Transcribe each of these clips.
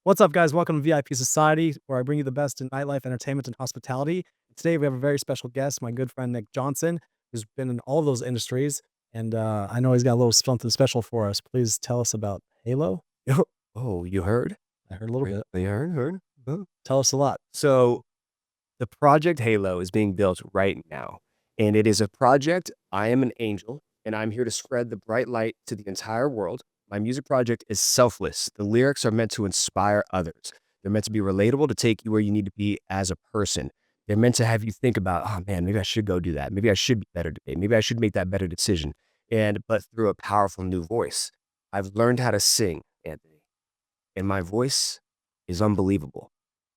What's up, guys? Welcome to VIP Society, where I bring you the best in nightlife, entertainment, and hospitality. Today, we have a very special guest, my good friend Nik Johnson, who's been in all of those industries, and I know he's got a little something special for us. Please tell us about Halo. Oh, you heard? I heard a little bit. You heard? Huh. Tell us a lot. So the project Halo is being built right now, and it is a project. I am an angel, and I'm here to spread the bright light to the entire world. My music project is selfless. The lyrics are meant to inspire others. They're meant to be relatable to take you where you need to be as a person. They're meant to have you think about, oh man, maybe I should go do that. Maybe I should be better today. Maybe I should make that better decision. But through a powerful new voice. I've learned how to sing, Anthony, and my voice is unbelievable,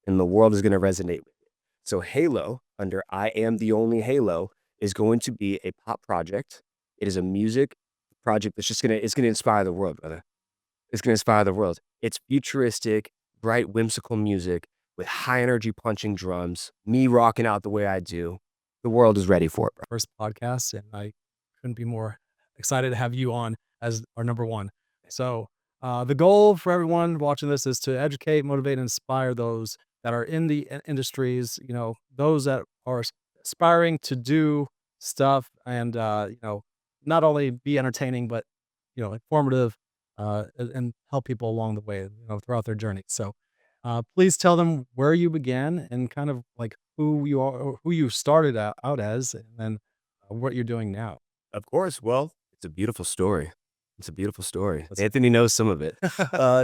and the world is gonna resonate with it. So Halo, under I Am the Only Halo, is going to be a pop project. It is a music project that's just gonna inspire the world, brother. It's gonna inspire the world. It's futuristic, bright, whimsical music with high energy punching drums, me rocking out the way I do. The world is ready for it, bro. First podcast, and I couldn't be more excited to have you on as our number one. So, the goal for everyone watching this is to educate, motivate, and inspire those that are in the industries, those that are aspiring to do stuff and, not only be entertaining, but, informative, and help people along the way, throughout their journey. So, please tell them where you began and kind of like who you are, or who you started out as, and then what you're doing now. Of course. Well, it's a beautiful story. It's a beautiful story. Let's Anthony knows some of it.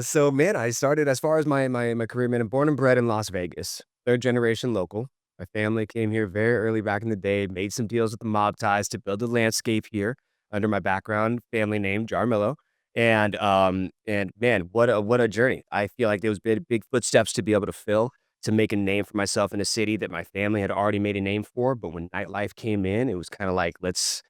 So man, I started as far as my career, man. I'm born and bred in Las Vegas, third generation local. My family came here very early back in the day, made some deals with the mob ties to build a landscape here under my background family name, Jarmillo. And man, what a journey. I feel like there was big footsteps to be able to fill to make a name for myself in a city that my family had already made a name for. But when nightlife came in, it was kind of like, let's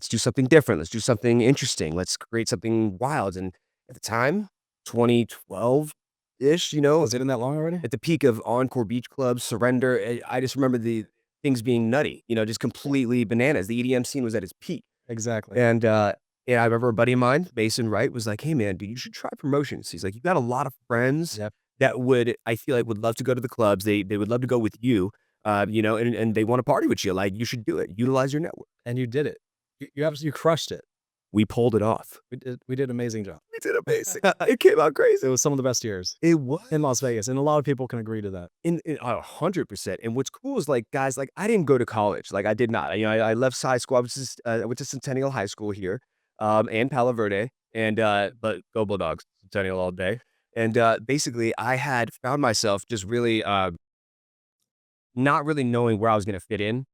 do something different. Let's do something interesting. Let's create something wild. And at the time, 2012-ish, Was it in that long already? at the peak of Encore Beach Club, Surrender, I just remember the things being nutty, just completely bananas. The EDM scene was at its peak. Exactly. And I remember a buddy of mine, Mason Wright, was like, "Hey man, dude, you should try promotions." He's like, "You got a lot of friends Yep. that I feel like would love to go to the clubs. They would love to go with you, and they want to party with you. Like, you should do it. Utilize your network." And you did it. You absolutely crushed it. We pulled it off. We did an amazing job. We did amazing. It came out It crazy. was some of the best years It was. in Las Vegas, and a lot of people can agree to that. 100%. And what's cool is, like, guys, like, I didn't go to college. Like, I did not. I left high school. I went to Centennial High School here, and Palo Verde, but go Bulldogs, Centennial all day. And basically, I had found myself just really not really knowing where I was gonna fit in,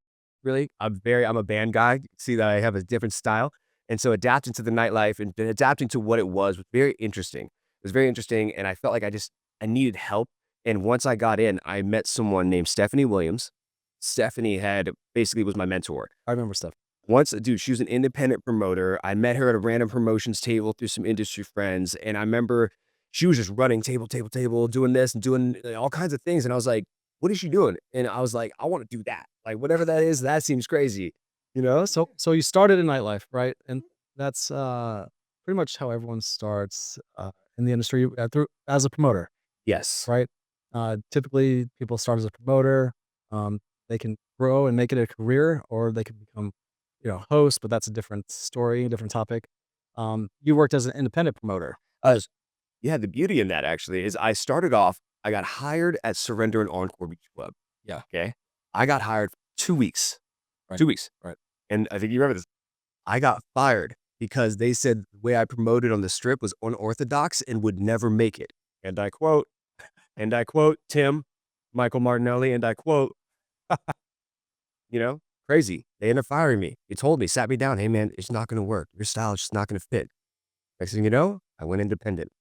really. I'm a band guy. You can see that I have a different style. And so adapting to the nightlife and adapting to what it was very interesting. It was very interesting, and I felt like I needed help. And once I got in, I met someone named Stephanie Williams. Stephanie had basically was my mentor. I remember stuff. Once dude, she was an independent promoter. I met her at a random promotions table through some industry friends, and I remember she was just running table, doing this and doing all kinds of things, and I was like, "What is she doing?" And I was like, "I wanna do that." Like, whatever that is, that seems crazy, you know? So you started in nightlife, right? And that's pretty much how everyone starts in the industry through as a promoter, Yes. right? Typically, people start as a promoter. They can grow and make it a career, or they can become, host. But that's a different story, a different topic. You worked as an independent promoter. Uh, yeah, the beauty in that actually is I got hired at Surrender and Encore Beach Club, Yeah, okay? I got hired for 2 weeks, right, 2 weeks, right. and I think you remember this. I got fired because they said the way I promoted on the strip was unorthodox and would never make it. And I quote, Tim, Michael Martinelli, and I quote, crazy. They ended up firing me. He told me, sat me down, "Hey man, it's not gonna work. Your style is just not gonna fit." Next thing you know, I went independent.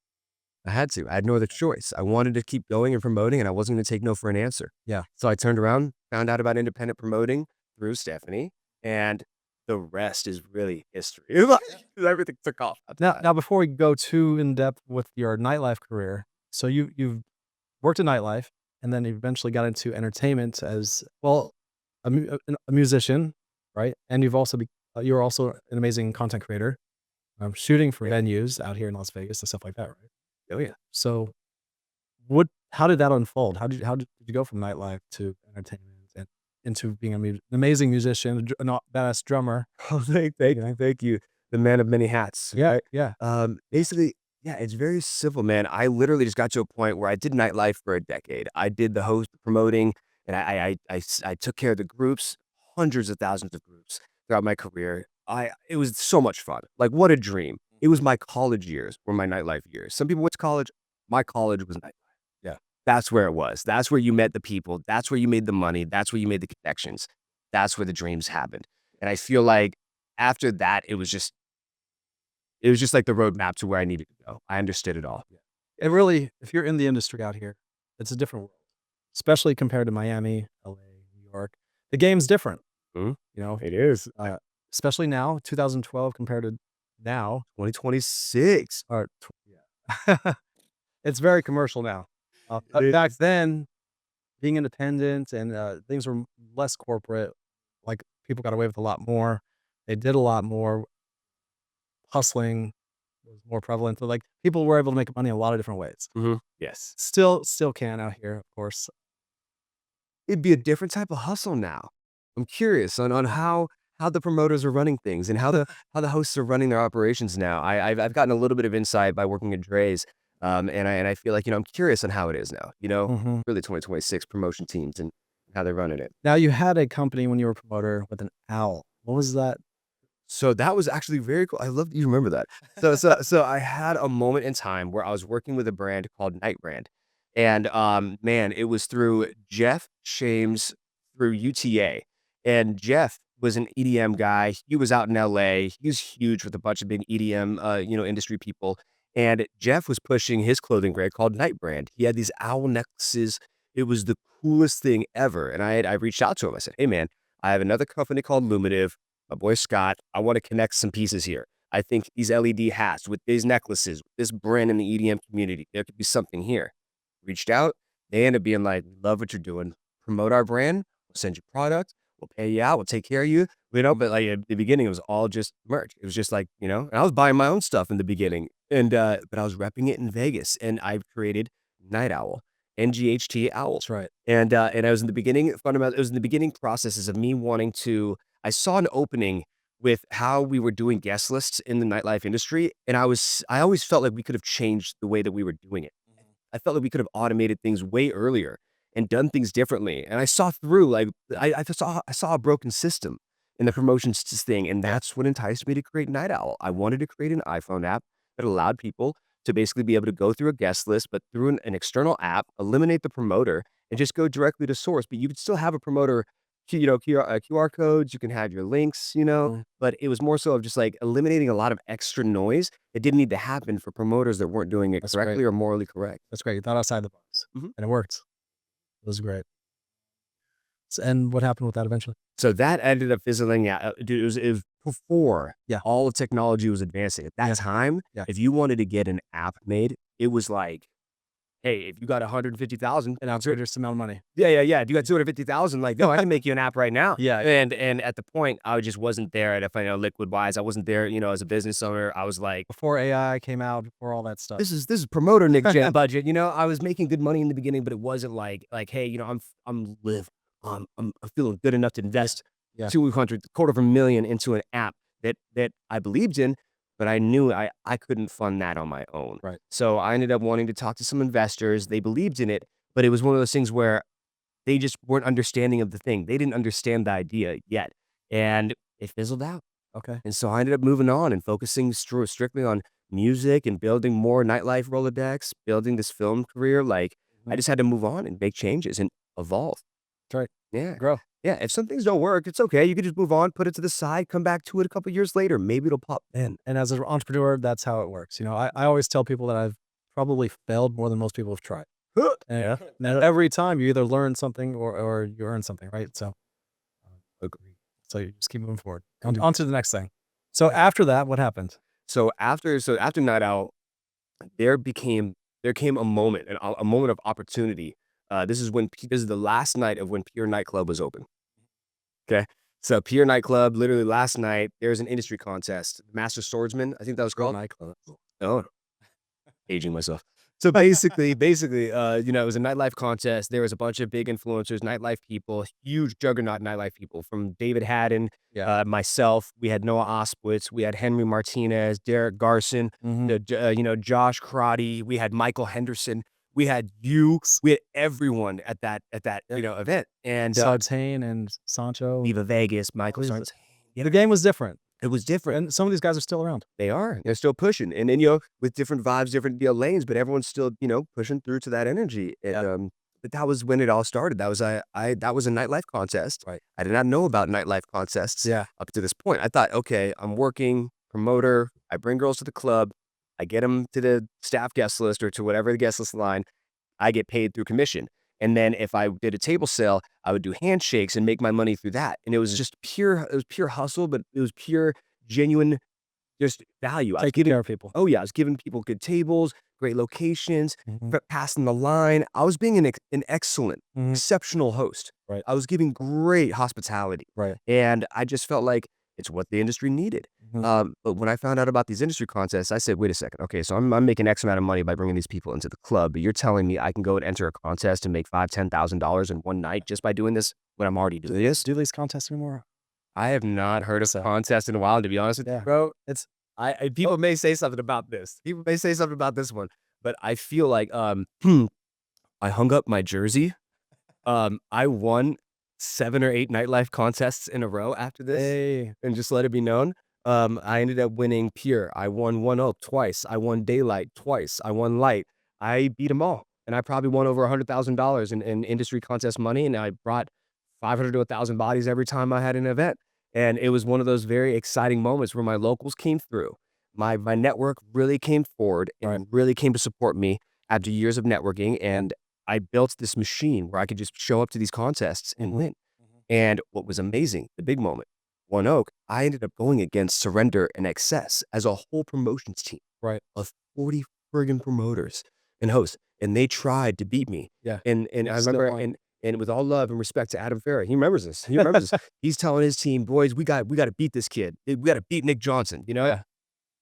I had to. I had no other choice. I wanted to keep going and promoting, and I wasn't gonna take no for an answer. Yeah. So I turned around, found out about independent promoting through Stephanie, and the rest is really history. Everything took off after Now, that. now before we go too in depth with your nightlife career, so you've worked in nightlife, and then eventually got into entertainment as well, a musician, right? And you're also an amazing content creator, shooting for Yeah. venues out here in Las Vegas and stuff like that, right? Oh, yeah. So what how did that unfold? How did you go from nightlife to entertainment and into being an amazing musician, a badass drummer? Oh, You know? thank you. The man of many hats, Yeah, right? yeah. Basically, yeah, it's very civil, man. I literally just got to a point where I did nightlife for a decade. I did the host, promoting, and I took care of the groups, hundreds of thousands of groups throughout my career. It was so much fun. Like, what a dream. It was my college years were my nightlife years. Some people went to college. My college was nightlife. Yeah. That's where it was. That's where you met the people. That's where you made the money. That's where you made the connections. That's where the dreams happened. And I feel like after that, it was just like the roadmap to where I needed to go. I understood it all. Yeah. It really if you're in the industry out here, it's a different world, especially compared to Miami, LA, New York. The game's different, Mhm. you know, It is. uh, especially now, 2012 compared to now, 2026. or yeah. It's very commercial now. It Back is. then, being independent and, things were less corporate, like, people got away with a lot more. They did a lot more. Hustling was more prevalent, so, like, people were able to make money in a lot of different ways. Mhm. Yes. Still can out here, of course. It'd be a different type of hustle now. I'm curious on how the promoters are running things and how the hosts are running their operations now. I've gotten a little bit of insight by working at Dre's, and I feel like, I'm curious on how it is now, Mhm. really 2026 promotion teams and how they're running it. Now you had a company when you were a promoter with an owl. What was that? So that was actually very cool. I love that you remember that. So I had a moment in time where I was working with a brand called Night Brand. And man, it was through Jeff Shames through UTA. And Jeff was an EDM guy. He was out in LA. He was huge with a bunch of big EDM industry people. And Jeff was pushing his clothing brand called Night Brand. He had these owl necklaces. It was the coolest thing ever. And I reached out to him. I said, "Hey man, I have another company called Luminative, my boy Scott. I want to connect some pieces here. I think these LED hats with these necklaces, with this brand in the EDM community, there could be something here." Reached out. They ended up being like, "We love what you're doing. Promote our brand. We'll send you product. We'll pay you out. We'll take care of you." But like at the beginning, it was all just merch. It was just like, and I was buying my own stuff in the beginning. But I was repping it in Vegas and I've created Night Owl, NGHT Owl. That's right. And I was in the beginning, fundamental, it was in the beginning processes of me wanting to I saw an opening with how we were doing guest lists in the nightlife industry, and I always felt like we could have changed the way that we were doing it. Mhm. I felt like we could have automated things way earlier and done things differently, and I saw through, like, I saw a broken system in the promotions thing, and Yeah, that's what enticed me to create Night Owl. I wanted to create an iPhone app that allowed people to basically be able to go through a guest list, but through an external app, eliminate the promoter, and just go directly to source, but you could still have a promoter QR codes, you can have your links, mhm, but it was more so of just, like, eliminating a lot of extra noise that didn't need to happen for promoters that weren't doing it that's great. correctly or morally correct. That's great. You thought outside the box, Mhm. and it worked. It was great. And what happened with that eventually? So that ended up fizzling out. Dude, it was before Yeah, all the technology was advancing. At that yeah, time, yeah. if you wanted to get an app made, it was like, "Hey, if you got 150,000, An outrageous amount of money. yeah, yeah, yeah. If you got 250,000, like, no, I can make you an app right now." Yeah, And at the point, I just wasn't there at a liquid wise. I wasn't there, as a business owner. I was like, before AI came out, before all that stuff. this is promoter Nick Jam budget. I was making good money in the beginning, but it wasn't like, hey, I'm feeling good enough to Yeah, invest yeah, 200 quarter of a million into an app that I believed in, but I knew I couldn't fund that on my own. right. So I ended up wanting to talk to some investors. They believed in it, but it was one of those things where they just weren't understanding of the thing. They didn't understand the idea yet, and it fizzled out. Okay. And so I ended up moving on and focusing strictly on music and building more nightlife Rolodex, building this film career. Like, I Mhm. just had to move on and make changes and evolve. That's right. Yeah. Grow. Yeah. If some things don't work, it's okay. You can just move on, put it to the side, come back to it a couple years later. Maybe it'll pop then. And as an entrepreneur, that's how it works. I always tell people that I've probably failed more than most people have tried. Yeah. Now every time you either learn something or you earn something, right? So, Agree. so you just keep moving forward. Couldn't On to the next thing. So after that, what happened? So after Night Out, there came a moment, a moment of opportunity. This is the last night of when Pure Nightclub was open. Okay. So Pure Nightclub, literally last night, there was an industry contest. Master Swordsman, I think that was Real called. nightclub. Oh, aging myself. So basically, you know, it was a nightlife contest. There was a bunch of big influencers, nightlife people, huge juggernaut nightlife people from David Haddon, Yeah. myself. We had Noah Ospowitz. We had Henry Martinez, Derek Garson, Mhm. you know, Josh Crotty. We had Michael Henderson. We had you. We had everyone at that Yeah. you know event. And Sartain and Sancho. Viva Vegas, All Michael these Sarnes. Yeah, the game was different, it was different. and some of these guys are still around. They are. They're still pushing, and then, you know, with different vibes, different, you know, lanes, but everyone's still, you know, pushing through to that energy, and, Yeah. but that was when it all started. That was that was a nightlife contest. Right. I did not know about nightlife contests Yeah. up to this point. I thought, "Okay, I'm working, promoter, I bring girls to the club, I get them to the staff guest list or to whatever the guest list line, I get paid through commission." And then if I did a table sale, I would do handshakes and make my money through that, and it was pure hustle, but it was pure, genuine just value. I was Taking giving care of people. Oh, yeah, I was giving people good tables, great locations, Mhm. passing the line. I was being an excellent, Mhm. exceptional host. Right. I was giving great hospitality, Right. and I just felt like it's what the industry needed. Mhm. But when I found out about these industry contests, I said, "Wait a second. Okay, so I'm making X amount of money by bringing these people into the club, but you're telling me I can go and enter a contest and make $5,000-$10,000 in one night just by doing this when I'm already Do doing they this?" do these contests anymore? I have not heard of So contests in a while, to be honest with you, yeah. bro. It's I Oh, people may say something about this. People may say something about this one, but I feel like, I hung up my jersey. I won 7 or 8 nightlife contests in a row after this, hey. and just let it be known. I ended up winning Pure. I won One Oak twice. I won Daylight twice. I won Light. I beat them all, and I probably won over $100,000 in industry contest money, and I brought 500 to 1,000 bodies every time I had an event, and it was one of those very exciting moments where my locals came through. My network really came forward Right. and really came to support me after years of networking, and I built this machine where I could just show up to these contests and Mhm. win. Mhm. And what was amazing, the big moment, One Oak, I ended up going against Surrender and Excess as a whole promotions team Right. of 40 friggin' promoters and hosts, and they tried to beat me. Yeah. And I Still remember, on. and with all love and respect to Adam Ferry, he remembers this. He remembers this. He's telling his team, "Boys, we got to beat this kid. We got to beat Nik Johnson." You know, Yeah.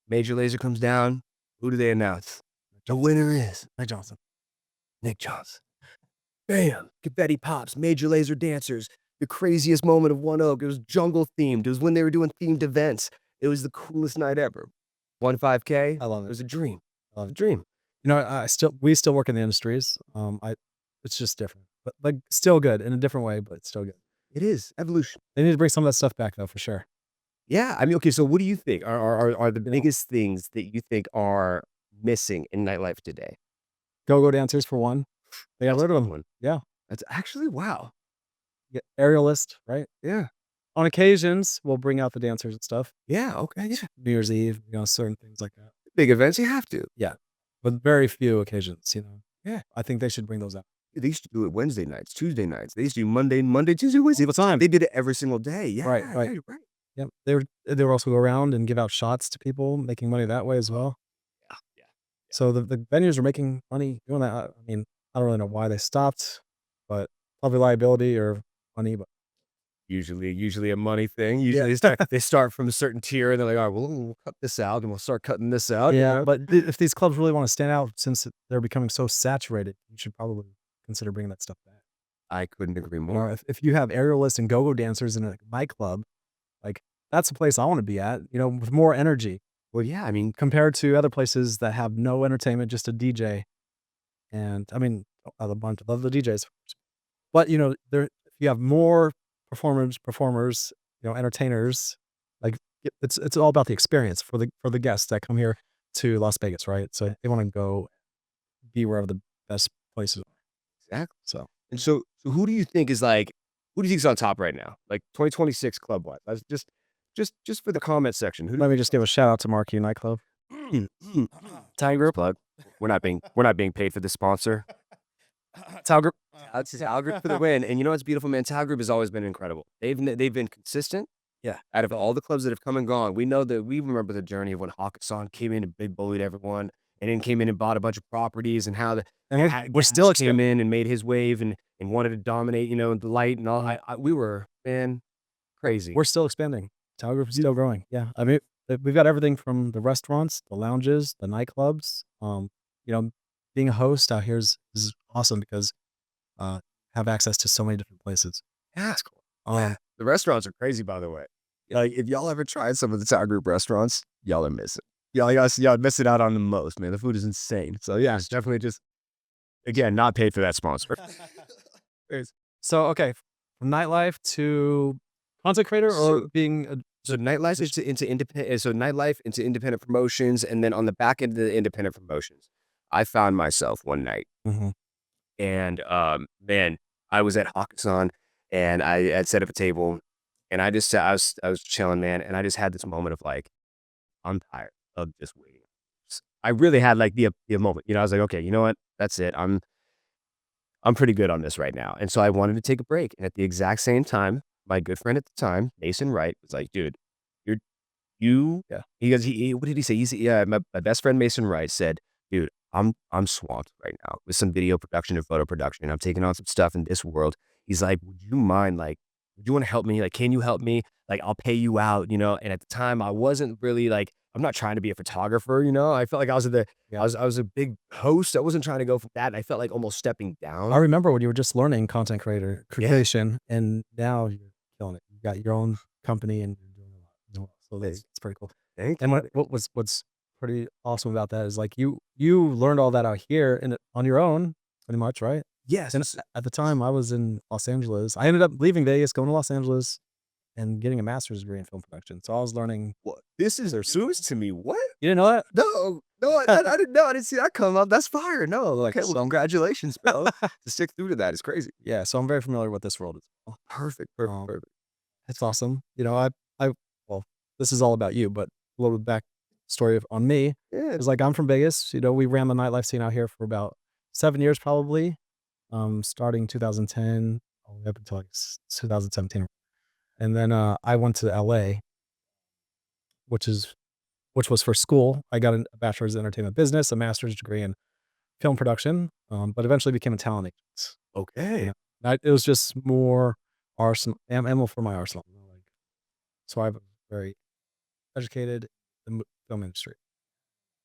Major Lazer comes down. Who do they announce? Nik The Johnson. winner is Nik Johnson. Nik Johnson. Bam! Confetti pops, Major Lazer dancers. The craziest moment of One Oak. It was jungle themed. It was when they were doing themed events. It was the coolest night ever. Won 5K. I love It it. was a dream. I love A it. dream. You know, we still work in the industries. I it's just different, but, like, still good in a different way, but still good. It is evolution. They need to bring some of that stuff back though, for sure. Yeah, I mean, okay, so what do you think are the You know, biggest things that you think are missing in nightlife today? go-go dancers for one. They got That's a rid of good them. one. Yeah. That's actually wow. Yeah, aerialist, right? Yeah. On occasions, we'll bring out the dancers and stuff. Yeah, okay, yeah. New Year's Eve, certain things like that. Big events, you have to. Yeah, but very few occasions. Yeah. I think they should bring those out. They used to do it Wednesday nights, Tuesday nights. They used to do Monday, Tuesday, Wednesday. All the time. They did it every single day. Yeah, Right, yeah, right. you're right. Yep. They were also go around and give out shots to people, making money that way as well. Yeah, yeah. So the venues are making money doing that. I mean, I don't really know why they stopped, but probably liability or money, but Usually a money thing. yeah. Usually they start from a certain tier and they're like, "All right, well, we'll cut this out and we'll start cutting this out," you Yeah, know? but if these clubs really wanna stand out since they're becoming so saturated, you should probably consider bringing that stuff back. I couldn't agree You know, more. if you have aerialists and go-go dancers in a nightclub, like, that's a place I wanna be at, with more energy Well, yeah, I mean, compared to other places that have no entertainment, just a DJ, and, I mean, I love the DJs, but, there if you have more performers, entertainers, like, it's all about the experience for the guests that come here to Las Vegas, right? So they wanna go be wherever the best places are, exactly. so And so who do you think is like who do you think is on top right now? Like 2026 club-wise? That's just for the comment section. Who do let me just give a shout out to Marquee Nightclub. Tiger plug. We're not being paid for the sponsor. Tao Group. That's just Tao Group for the win. And you know what's beautiful, man? Tao Group has always been incredible. They've been consistent. Yeah. Out of all the clubs that have come and gone, we remember the journey of when Hakkasan came in and big bullied everyone, and then came in and bought a bunch of properties, and how the And we're still Gash came expanding. in and made his wave and wanted to dominate, the light and all. We were, man, crazy. We're still expanding. Tao Group is still growing. Yeah, I mean, we've got everything from the restaurants, the lounges, the nightclubs, you know, being a host out here is awesome because have access to so many different places. Yeah, it's cool. Um, The restaurants are crazy, by the way. Like, if y'all ever tried some of the Thai group restaurants, y'all are missing. Y'all missing out on the most, man. The food is insane. So yeah, it's definitely just again not paid for that sponsor. There's- so okay, from nightlife to content creator or So being a so nightlife into independent. So nightlife into independent promotions, and then on the back end of the independent promotions, I found myself one night, Mhm. and man, I was at Hakkasan, and I had set up a table, and I was chilling, man, and I just had this moment of like, I'm tired of just waiting. I really had like the moment, I was like, okay, you know what? That's it. I'm pretty good on this right now. And so I wanted to take a break. And at the exact same time, my good friend at the time, Mason Wright, was like, dude, you're you Yeah. what did he say? Yeah, my best friend Mason Wright said, dude, I'm swamped right now with some video production and photo production. I'm taking on some stuff in this world. He's like, would you mind would you want to help me? Like, can you help me? Like, I'll pay you out. And at the time I wasn't really like, I'm not trying to be a photographer. I felt like I was Yeah. I was a big host. I wasn't trying to go for that. And I felt like almost stepping I down. remember when you were just learning content Yeah. creation, and now you're killing it. You got your own company and you're doing a lot as well. So Thank that's pretty cool. thank And what's pretty awesome about that is like you learned all that out here on your own, pretty much, right? Yes. And at the time I was in Los Angeles. I ended up leaving Vegas, going to Los Angeles and getting a master's degree in film production. So I was learning. What? This is There's news to me. What? You didn't know No, no, I didn't know. I didn't see that come up. That's fire. No, like, hey, well, that? congratulations, bro. To stick through to that is crazy. Yeah, so I'm very familiar with this world as well. Perfect, perfect, Um, perfect. it's awesome. I well, this is all about you, but a little back story on me Yeah, is like I'm from Vegas. We ran the nightlife scene out here for about 7 years probably, starting 2010 all the way up until like 2017. And then I went to LA, which is which was for school. I got a bachelor's in entertainment business, a master's degree in film production, but eventually became a talent agent. okay. Yeah. It was just more arsenal ammo for my arsenal. Like, so I'm very educated in the film industry.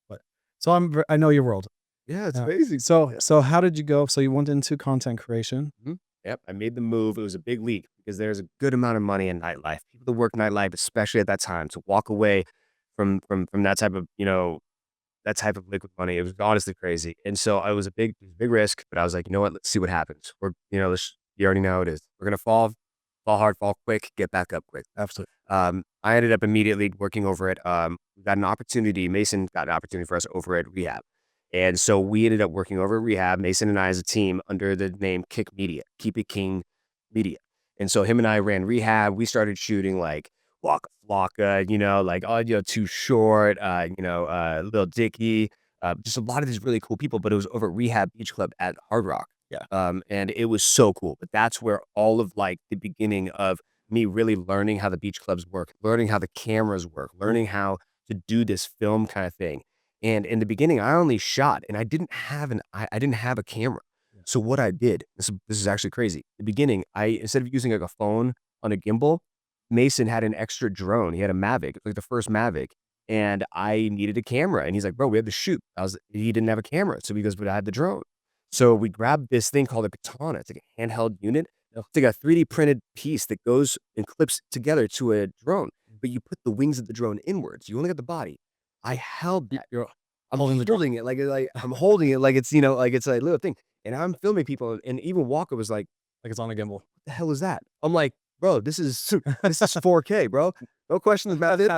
But so I know your world. Yeah, it's Yeah. amazing. So how did you go? So you went into content creation. Mhm. Yep, I made the move. It was a big leap because there's a good amount of money in nightlife. People that work nightlife, especially at that time, to walk away from that type of liquid money, it was honestly crazy. And so I was it was a big risk, but I was like, you know what? Let's see what happens. You already know how it is. We're gonna fall hard, fall quick, get back up quick. Absolutely. I ended up immediately working over at we got an opportunity. Mason got an opportunity for us over at Rehab. And so we ended up working over at Rehab, Mason and I as a team under the name Kick Media, Keep It King Media. And so him and I ran Rehab. We started shooting like Waka Flocka, like Too Short, Lil Dicky, just a lot of these really cool people. But it was over at Rehab Beach Club at Hard Rock. Yeah. And it was so cool. But that's where all of like the beginning of me really learning how the beach clubs work, learning how the cameras work, learning how to do this film kind of thing. And in the beginning, I only shot and I didn't have a camera. Yeah. So what I did, this is actually crazy. In the beginning, instead of using like a phone on a gimbal, Mason had an extra drone. He had a Mavic, like the first Mavic, and I needed a camera. And he's like, bro, we have to shoot. He didn't have a camera. So he goes, but I had the drone. So we grabbed this thing called a katana. It's like a handheld unit. It's like a 3D printed piece that goes and clips together to a drone, but you put the wings of the drone inwards. You only got the body. I held that. You're I'm holding the holding it like I'm holding it like like it's a little thing. And I'm filming people, and even Walker was like, like it's on a gimbal. the hell is that? I'm like, bro, this is 4K, bro. No questions about it.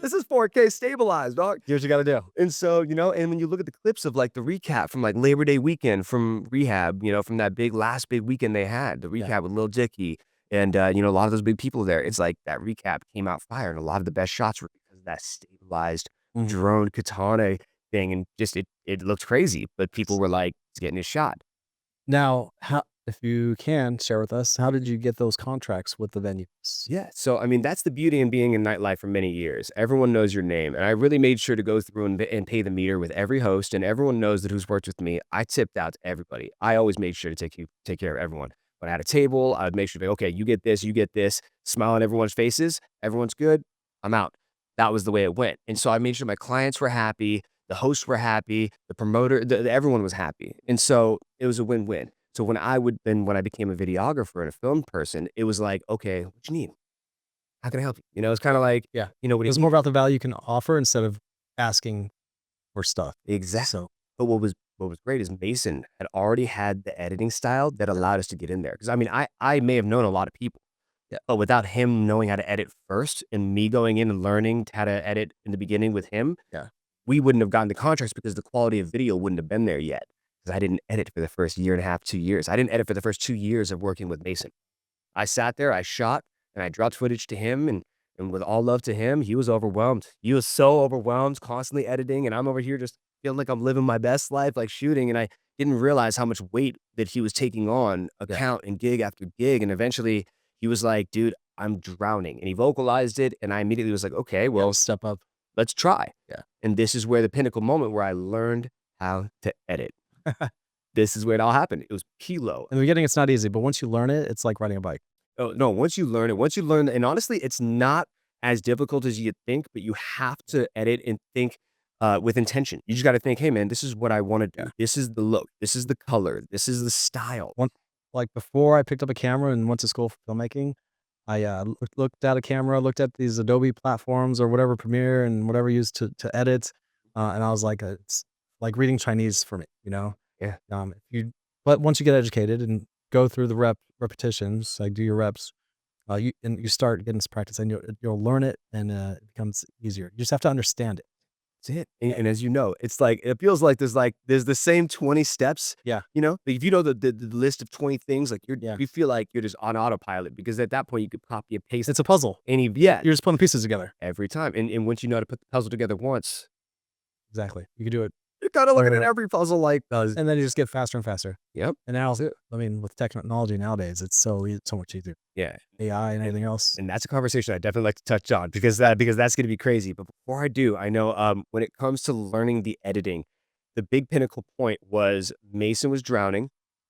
This is 4K stabilized, dog. Here's what you got to do. And so, and when you look at the clips of like the recap from like Labor Day weekend from Rehab, from that last big weekend they had, the recap Yeah. with Lil Dicky and, a lot of those big people there. It's like that recap came out fire, and a lot of the best shots were because of that stabilized Mhm. drone katana thing. And just, it looked crazy, but people were like, it's getting his shot. Now, how if you can share with us, how did you get those contracts with the venues? Yeah. So, I mean, that's the beauty in being in nightlife for many years. Everyone knows your name. And I really made sure to go through and pay the meter with every host. And everyone knows that who's worked with me. I tipped out to everybody. I always made sure to take care of everyone. When I had a table, I would make sure to, okay, you get this, smile on everyone's faces. Everyone's good. I'm out. That was the way it went. And so I made sure my clients were happy. The hosts were happy, the promoter, everyone was happy. And so it was a win-win. So when I became a videographer and a film person, it was like, okay, what you need? How can I help you? You know, it's kind of like, Yeah. what It do was you more about the value you can offer instead of asking for stuff. exactly. So, But what was great is Mason had already had the editing style that allowed us to get in there. Because I mean, I may have known a lot of people, yeah. but without him knowing how to edit first and me going in and learning how to edit in the beginning with him, Yeah. we wouldn't have gotten the contracts because the quality of video wouldn't have been there yet. Because I didn't edit for the first year and a half, 2 years. I didn't edit for the first 2 years of working with Mason. I sat there, I shot, and I dropped footage to him, and with all love to him, he was overwhelmed. He was so overwhelmed, constantly editing, and I'm over here just feeling like I'm living my best life, like shooting, and I didn't realize how much weight that he was taking on, Yeah. account and gig after gig, and eventually he was like, "Dude, I'm drowning," and he vocalized it, and I immediately was like, "Okay, You gotta well, step up. let's try." Yeah. And this is where the pinnacle moment where I learned how to edit. This is where it all happened. It was Kilo. In the beginning, it's not easy, but once you learn it, it's like riding a bike. Oh, no, once you learn and honestly, it's not as difficult as you'd think, but you have to edit and think, with intention. You just gotta think, "Hey, man, this is what I wanna do. Yeah. This is the look. This is the color. This is the style." One like, before I picked up a camera and went to school for filmmaking, I, looked at a camera, looked at these Adobe platforms or whatever, Premiere and whatever used to edit, and I was like, it's like reading Chinese for me, you know? Yeah. If you but once you get educated and go through the repetitions, like, do your reps, you start getting some practice, and you'll learn it, and, it becomes easier. You just have to understand it. That's it. And as you know, it's like it feels like there's the same 20 steps, Yeah, Like, if you know the list of 20 things, like, yeah. you feel like you're just on autopilot because at that point, you could copy and paste It's a puzzle. any yeah, You're just putting the pieces together. every time. And once you know how to put the puzzle together once, Exactly. You can do it you're kinda looking at over every puzzle like, does and then you just get faster and faster. yep. And now, I mean, with technology nowadays, it's so much easier. Yeah. AI and everything else. And that's a conversation I definitely like to touch on because that's gonna be crazy. But before I do, I know, when it comes to learning the editing, the big pinnacle point was Mason was drowning.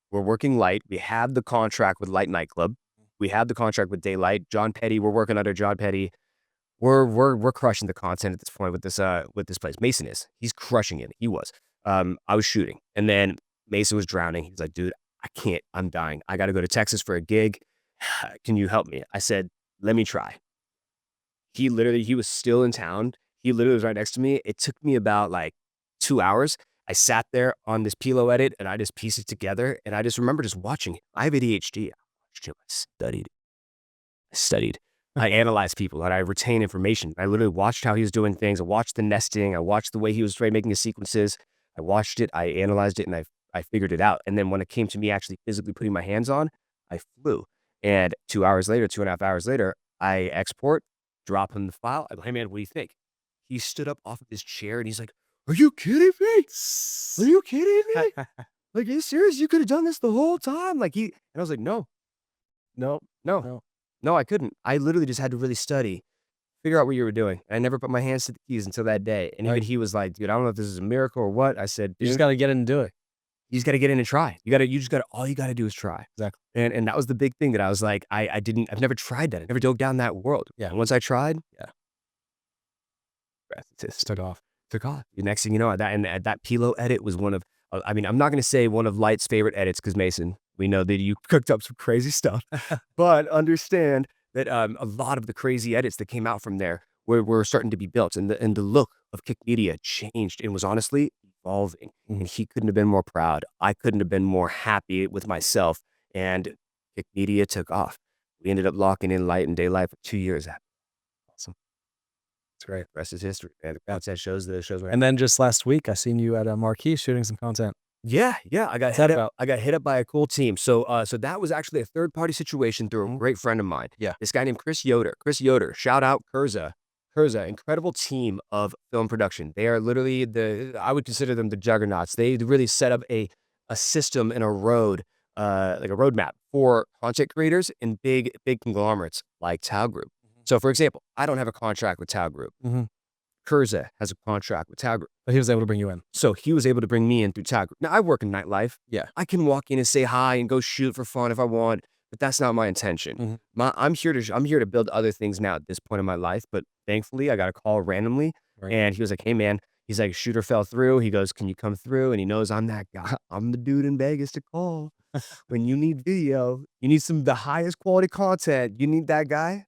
We're working light. We have the contract with Light Nightclub. We have the contract with Daylight. John Petty, we're working under John Petty. We're crushing the content at this point with this place. Mason is. He's crushing it. He was. I was shooting, and then Mason was drowning. He's like, "Dude, I can't. I'm dying. I got to go to Texas for a gig. Can you help me?" I said, "Let me try." He was still in town. He literally was right next to me. It took me about like 2 hours. I sat there on this Pilo edit and I just pieced it together. And I just remember just watching it. I have ADHD. I watched him. I studied. I studied. I analyzed people and I retain information. I literally watched how he was doing things. I watched the nesting. I watched the way he was making his sequences. I watched it. I analyzed it and I figured it out. And then when it came to me actually physically putting my hands on, I flew. And 2 hours later, 2.5 hours later, I export, drop him the file. I go, "Hey man, what do you think?" He stood up off of his chair and he's like, "Are you kidding me? Are you kidding me? Like, are you serious? You could have done this the whole time." And I was like, "No, No, no, no. no, I couldn't. I literally just had to really study, figure out what you were doing." I never put my hands to the keys until that day. And even Right. he was like, "Dude, I don't know if this is a miracle or what." I said, You just "Dude, gotta get in and do it. you just gotta get in and try. You just gotta all you gotta do is try." Exactly. And that was the big thing that I was like, I've never tried that. I never dove down that world. Yeah. And once I tried, Yeah. it's just Just took off. took off. The next thing you know, that Pilo edit was one of, I mean, I'm not gonna say one of Light's favorite edits because Mason, we know that you cooked up some crazy stuff, but understand that a lot of the crazy edits that came out from there were starting to be built, and the look of Kick Media changed and was honestly evolving. Mhm. And he couldn't have been more proud. I couldn't have been more happy with myself. And Kick Media took off. We ended up locking in Light and Daylight for 2 years. Awesome. It's great. The rest is history. And the content shows the shows were And then just last week, I seen you at a Marquee shooting some content. yeah, yeah, I got What's hit that up about? I got hit up by a cool team. So that was actually a third-party situation through a Mhm. great friend of mine. Yeah. This guy named Chris Yoder. Chris Yoder, shout out Kurza. Kurza, incredible team of film production. They are literally I would consider them the juggernauts. They really set up a system and a road, like a roadmap for content creators and big conglomerates like Tao Group. Mhm. So, for example, I don't have a contract with Tao Group. Mhm. Kurza has a contract with Tao Group. But he was able to bring you in. So he was able to bring me in through Tao Group. Now I work in nightlife. Yeah. I can walk in and say hi and go shoot for fun if I want, but that's not my intention. Mhm. I'm here to build other things now at this point in my life. But thankfully, I got a call randomly, Right. and he was like, "Hey man, He's like, "Shooter fell through." He goes, "Can you come through?" And he knows I'm that guy. I'm the dude in Vegas to call when you need video, you need the highest quality content, you need that guy.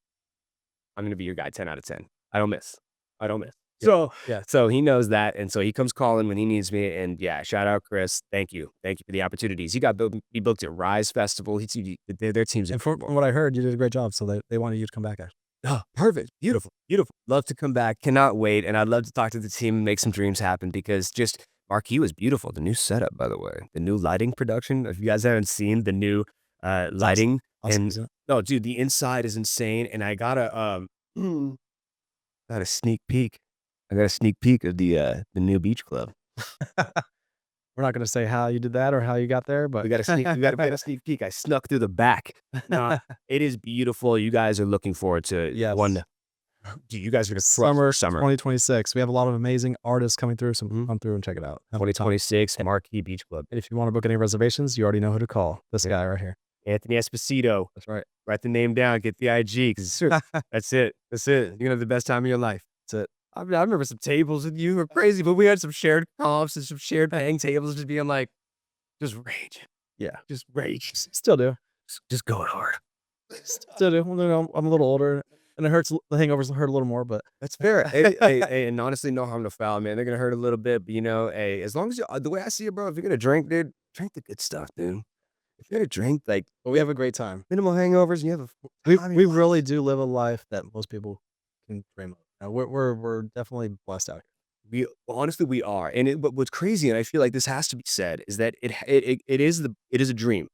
I'm gonna be your guy 10 out of 10. I don't miss. I don't miss. Yeah. So Yes. so he knows that, and so he comes calling when he needs me, and yeah, shout out Chris. Thank you. Thank you for the opportunities. He booked at Rise Festival. Their team's And from incredible. what I heard, you did a great job, so they wanted you to come back, actually. Oh, perfect. Beautiful. Beautiful. Love to come back. Cannot wait, and I'd love to talk to the team and make some dreams happen because just Marquee was beautiful. The new setup, by the way, the new lighting production. If you guys haven't seen the new It's awesome. lighting Awesome, and isn't no, dude, the inside is insane, and I got got a sneak peek. I got a sneak peek of the new beach club. it? We're not gonna say how you did that or how you got there, but We got a sneak peek. I snuck through the back. No, it is beautiful. You guys are looking forward to Yes. dude, you guys are gonna crush Summer the summer. 2026. We have a lot of amazing artists coming through, so Mhm. come through and check it out. Have a good time. 2026 Marquee Beach Club. And if you wanna book any reservations, you already know who to call. This Yeah. guy right here. Anthony Esposito. That's right. Write the name down, get the IG, 'cause that's it. That's it. You're gonna have the best time of your life. That's it. I remember some tables with you were crazy, but we had some shared comps and some shared hang tables just being like, just rage. Yeah. Just rage. Still do. Just going hard. Still do. Well, you know, I'm a little older, and it hurts. The hangovers hurt a little more, but That's fair. Hey, and honestly, no harm, no foul, man. They're gonna hurt a little bit, but hey, as long as the way I see it, bro, if you're gonna drink, dude, drink the good stuff, dude. If you're gonna drink, like but we have a great time. minimal hangovers, and you have a We time of we your life. really do live a life that most people can dream of. We're definitely blessed out here. Honestly, we are. And but what's crazy, and I feel like this has to be said, is that it is a dream,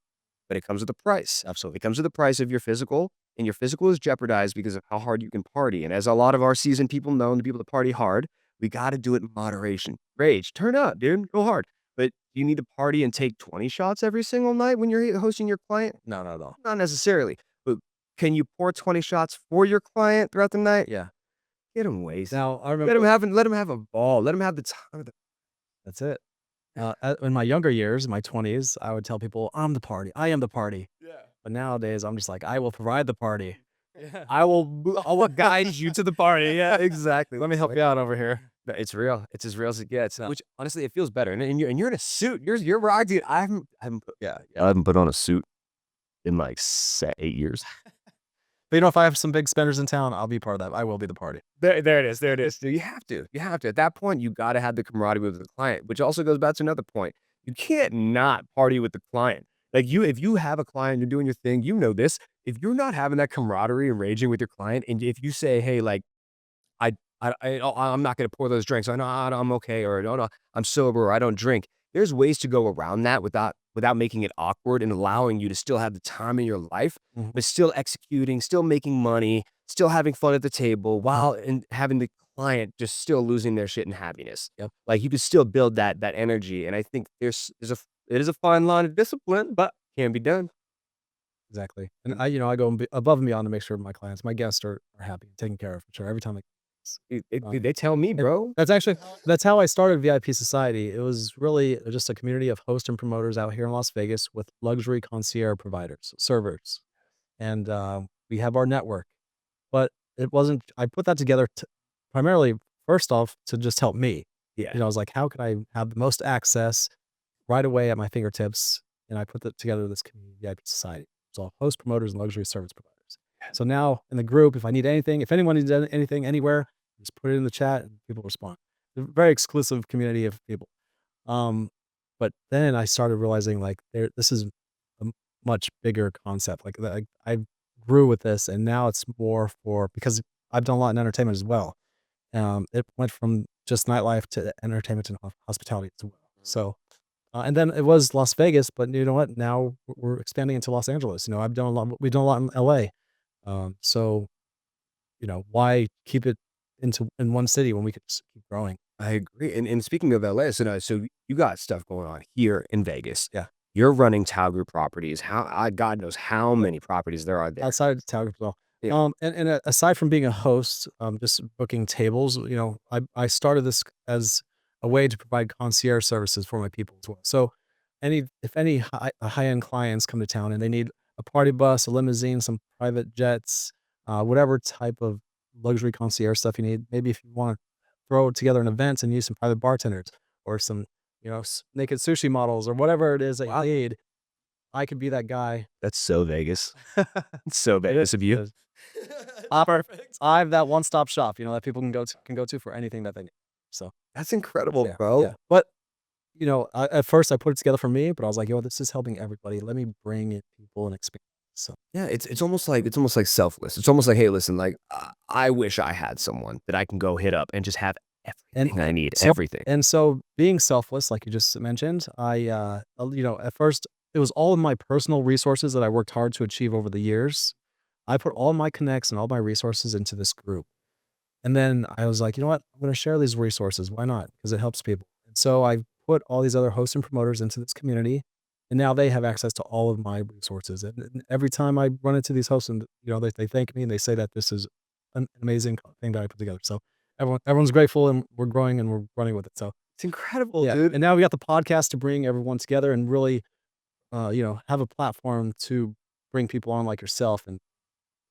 but it comes with a price. Absolutely. It comes with the price of your physical, and your physical is jeopardized because of how hard you can party. And as a lot of our seasoned people know, and the people that party hard, we got to do it in moderation. Rage, turn up, dude, go hard. But you need to party and take 20 shots every single night when you're hosting your client? No, not at all. Not necessarily. But can you pour 20 shots for your client throughout the night? Yeah. Get them wasted. Now I Let remember. them have a ball. Let them have the time. That's it. In my younger years, in my 20s, I would tell people, "I'm the party. I am the party." Yeah. But nowadays, I'm just like, "I will provide the party. Yeah. I will guide you to the party." Yeah, exactly. Let me help you out over here. No, it's real. It's as real as it gets. No. Which honestly, it feels better. And you're in a suit. You're rock, dude. I haven't put, Yeah, I haven't put on a suit in like 8 years. but you know, if I have some big spenders in town, I'll be part of that. I will be the party. There it is. There it is. Dude, you have to. You have to. At that point, you got to have the camaraderie with the client, which also goes back to another point. You can't not party with the client. Like if you have a client, you're doing your thing. You know this. If you're not having that camaraderie and raging with your client, and if you say, "Hey, like." I I'm not gonna pour those drinks. I know I'm okay, or no, I'm sober, or I don't drink. There's ways to go around that without making it awkward and allowing you to still have the time in your life, Mhm. but still executing, still making money, still having fun at the table, while and having the client just still losing their shit in happiness. Yep. Like you could still build that energy, and I think it is a fine line of discipline, but can be done. Exactly. And I go above and beyond to make sure my clients, my guests are happy and taken care of for sure every time uh, They tell me, it bro. that's how I started VIP Society. It was really just a community of hosts and promoters out here in Las Vegas with luxury concierge providers, servers, and, we have our network. But it wasn't I put that together primarily, first off, to just help me. Yeah. I was like, "How can I have the most access right away at my fingertips?" And I put that together this community VIP Society. So host promoters and luxury service providers. So now in the group, if I need anything, if anyone needs anything anywhere, just put it in the chat and people respond. A very exclusive community of people. Um, but then I started realizing like this is a much bigger concept. Like I grew with this, and now it's more for because I've done a lot in entertainment as well. It went from just nightlife to entertainment and hospitality as well. So and then it was Las Vegas, but you know what? Now we're expanding into Los Angeles. We've done a lot in LA. So, why keep it in one city when we could just keep growing? I agree. And speaking of LA, so you got stuff going on here in Vegas. Yeah. You're running Tao Group properties. God knows how many properties there are there. Outside of town as well. Yeah. And aside from being a host, just booking tables, I started this as a way to provide concierge services for my people as well. So, if any high-end clients come to town and they need a party bus, a limousine, some private jets, whatever type of luxury concierge stuff you need, maybe if you want throw together an event and use some private bartenders or some, naked sushi models or whatever it is that you Wow. need. I could be that guy. That's so Vegas. It's so It is. Vegas of you. It is. Perfect. I'm that one-stop shop, that people can go to for anything that they need. So, That's incredible, yeah, bro. yeah. But, at first I put it together for me, but I was like, this is helping everybody. Let me bring in people and expand. So, Yeah, it's almost like selfless. It's almost like, hey, listen, like I wish I had someone that I can go hit up and just have and everything I need, so everything. so being selfless, like you just mentioned, at first it was all of my personal resources that I worked hard to achieve over the years. I put all my connects and all my resources into this group. And then I was like, "You know what? I'm gonna share these resources. Why not? Because it helps people." And so I put all these other hosts and promoters into this community, and now they have access to all of my resources. And every time I run into these hosts and, they thank me and they say that this is an amazing thing that I put together. So everyone's grateful and we're growing and we're running with it. So, It's incredible, yeah. dude. And now we got the podcast to bring everyone together and really, have a platform to bring people on like yourself and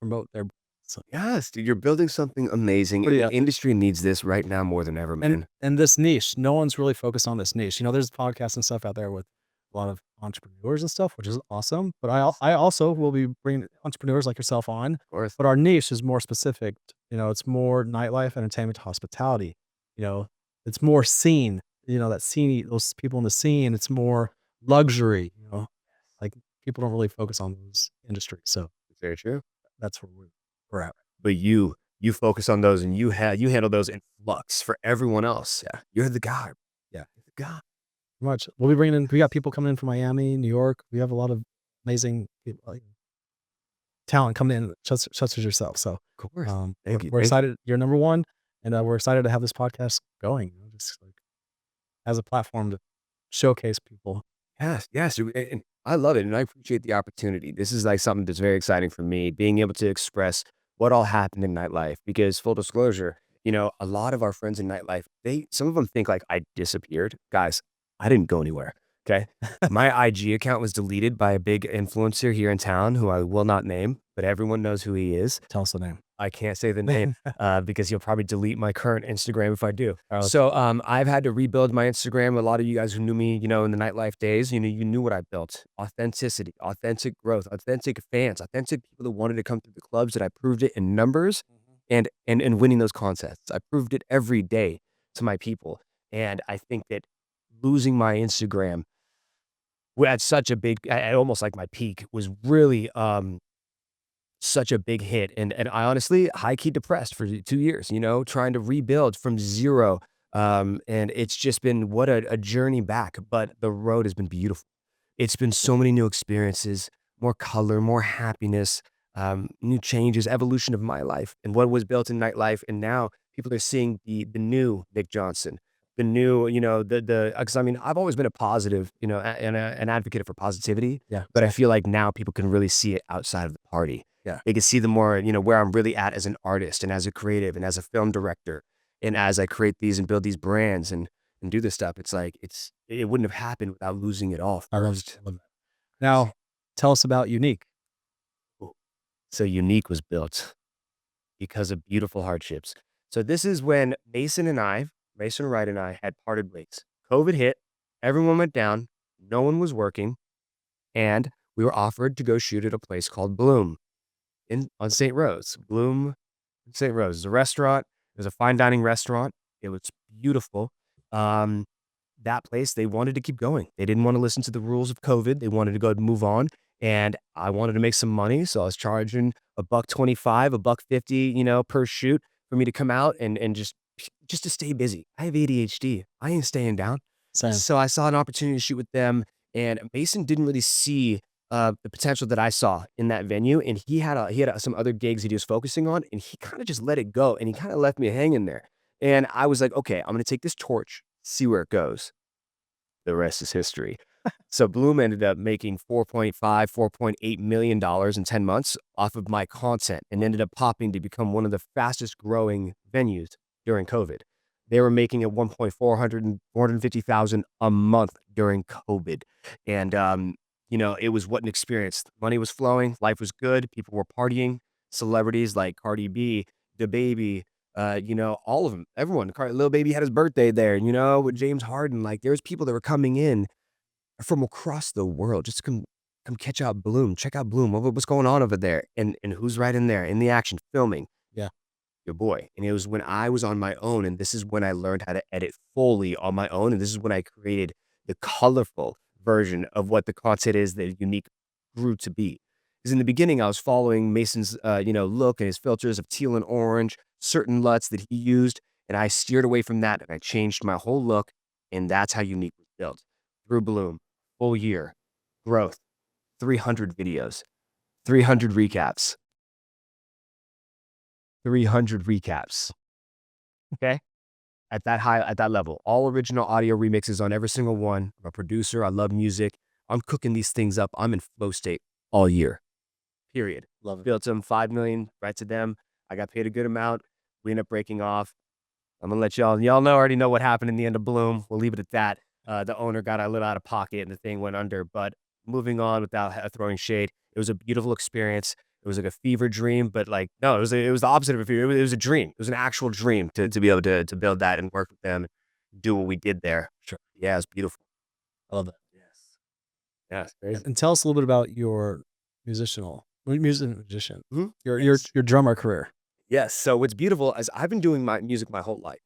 promote their. So, Yes, dude, you're building something amazing, what do and you the have? industry needs this right now more than ever, And man. this niche, no one's really focused on this niche. There's podcasts and stuff out there with a lot of entrepreneurs and stuff, which is awesome. But I also will be bringing entrepreneurs like yourself on. Of course. But our niche is more specific. It's more nightlife, entertainment, hospitality. You know, it's more scene. That scene, those people in the scene. It's more luxury. Like people don't really focus on those industries. So It's very true. that's where we're at. But you focus on those and you handle those in flux for everyone else. Yeah, You're the guy. yeah. You're the guy. Much. We'll be bringing in. We got people coming in from Miami, New York. We have a lot of amazing people, talent coming in, such as yourself. So, Of course. we're, Thank you. we're Thank you. excited. You're number one, and we're excited to have this podcast going. Just like as a platform to showcase people. Yes, yes, and I love it, and I appreciate the opportunity. This is like something that's very exciting for me, being able to express what all happened in nightlife. Because full disclosure, a lot of our friends in nightlife, some of them think like I disappeared. Guys, I didn't go anywhere. Okay. My IG account was deleted by a big influencer here in town who I will not name, but everyone knows who he is. Tell us the name. I can't say the name because you'll probably delete my current Instagram if I do. All right, So I've had to rebuild my Instagram. A lot of you guys who knew me, in the nightlife days, you knew what I built: authenticity, authentic growth, authentic fans, authentic people that wanted to come through the clubs. And I proved it in numbers and winning those contests. I proved it every day to my people. And I think that losing my Instagram at such a big, at almost like my peak, was really such a big hit, and I honestly high key depressed for 2 years, trying to rebuild from 0, and it's just been what a journey back, but the road has been beautiful. It's been so many new experiences, more color, more happiness, new changes, evolution of my life and what was built in nightlife, and now people are seeing the new Nik Johnson, the new, the 'cause I mean, I've always been a positive, and an advocate for positivity, yeah, but I feel like now people can really see it outside of the party. yeah. They can see the more, where I'm really at as an artist and as a creative and as a film director. And as I create these and build these brands and do this stuff, it's like it wouldn't have happened without losing it all I love, first. love that. Now, tell us about Unique. Cool. So Unique was built because of beautiful hardships. So this is when Mason Wright and I had parted ways. COVID hit, everyone went down, no one was working, and we were offered to go shoot at a place called Bloom on St. Rose. Bloom St. Rose. It's a restaurant. It was a fine dining restaurant. It was beautiful. Um, that place, they wanted to keep going. They didn't want to listen to the rules of COVID. They wanted to go and move on. And I wanted to make some money. So I was charging a buck 25, a buck 50, per shoot for me to come out and just to stay busy. I have ADHD. I ain't staying down. Same. So I saw an opportunity to shoot with them, and Mason didn't really see the potential that I saw in that venue, and he had some other gigs that he was focusing on, and he kind of just let it go, and he kind of left me hanging there. And I was like, okay, I'm gonna take this torch, see where it goes. The rest is history. So Bloom ended up making $4.8 million in 10 months off of my content, and ended up popping to become one of the fastest growing venues during COVID. They were making at one point 450,000 a month during COVID. And, it was what an experience. Money was flowing, life was good, people were partying, celebrities like Cardi B, DaBaby, all of them, everyone. Lil Baby had his birthday there, with James Harden. Like, there's people that were coming in from across the world just to come check out Bloom. What's going on over there? And who's right in there in the action filming? Yeah. Your boy. And it was when I was on my own, and this is when I learned how to edit fully on my own, and this is when I created the colorful version of what the content is that Unique grew to be. Because in the beginning, I was following Mason's, look and his filters of teal and orange, certain LUTs that he used, and I steered away from that, and I changed my whole look, and that's how Unique was built. Through Bloom, full year, growth, 300 videos, 300 recaps, 300 recaps. Okay? At that level. All original audio remixes on every single one. I'm a producer. I love music. I'm cooking these things up. I'm in flow state all year. Period. Love it. Built them 5 million right to them. I got paid a good amount. We end up breaking off. I'm gonna let y'all already know what happened in the end of Bloom. We'll leave it at that. The owner got a little out of pocket and the thing went under. But moving on without throwing shade, it was a beautiful experience. It was like a fever dream, but like no, it was the opposite of a fever. It was a dream. It was an actual dream to be able to build that and work with them, and do what we did there. Sure. Yeah, it's beautiful. I love that. Yes. Yeah, it's crazy. And tell us a little bit about your musician, Mhm. your drummer career. Yes. So what's beautiful is I've been doing my music my whole life.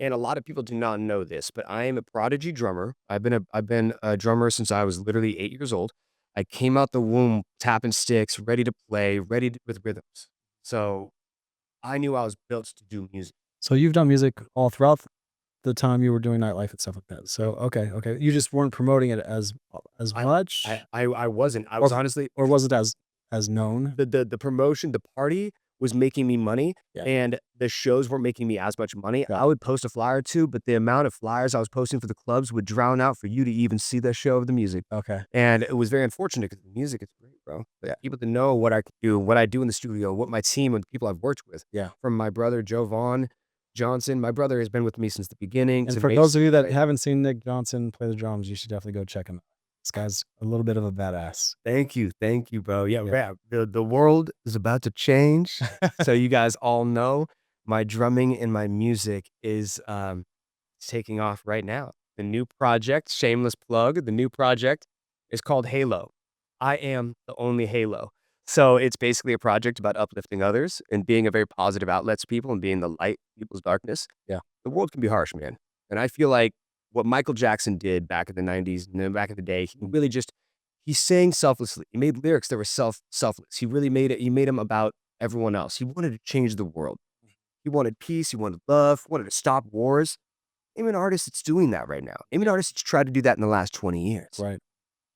And a lot of people do not know this, but I am a prodigy drummer. I've been a drummer since I was literally 8 years old. I came out the womb tapping sticks, ready to play, with rhythms. So I knew I was built to do music. So you've done music all throughout the time you were doing nightlife and stuff like that. So okay. You just weren't promoting it as I much, I wasn't. I or was honestly or was it as known? the promotion, the party was making me money, Yeah. and the shows weren't making me as much money. Got I would post a flyer or 2, but the amount of flyers I was posting for the clubs would drown out for you to even see the show of the music. Okay. And it was very unfortunate because the music is great, bro. But Yeah. people to know what I can do, what I do in the studio, what my team and the people I've worked with, Yeah. from my brother Joe Vaughn Johnson. My brother has been with me since the beginning. And To for those of you that Mason, haven't seen Nik Johnson play the drums, you should definitely go check him out. This guy's a little bit of a badass. thank you, bro. Yeah, Yeah. yeah. The world is about to change, so you guys all know my drumming and my music is taking off right now. The new project, shameless plug, the new project is called Halo. I am the only Halo. So it's basically a project about uplifting others and being a very positive outlet to people and being the light in people's darkness. Yeah. The world can be harsh, man. And I feel like what Michael Jackson did back in the 90s and then back in the day, he really just he sang selflessly. He made lyrics that were selfless. He really made them about everyone else. He wanted to change the world. He wanted peace, he wanted love, wanted to stop wars. Name an artist that's doing that right now. Name an artist that's tried to do that in the last 20 years. Right.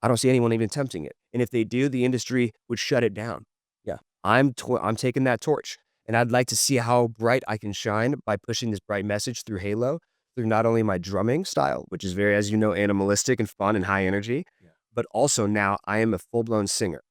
I don't see anyone even attempting it. And if they do, the industry would shut it down. Yeah. I'm taking that torch, and I'd like to see how bright I can shine by pushing this bright message through Halo, through not only my drumming style, which is very, as you know, animalistic and fun and high energy, Yeah. but also now I am a full-blown singer.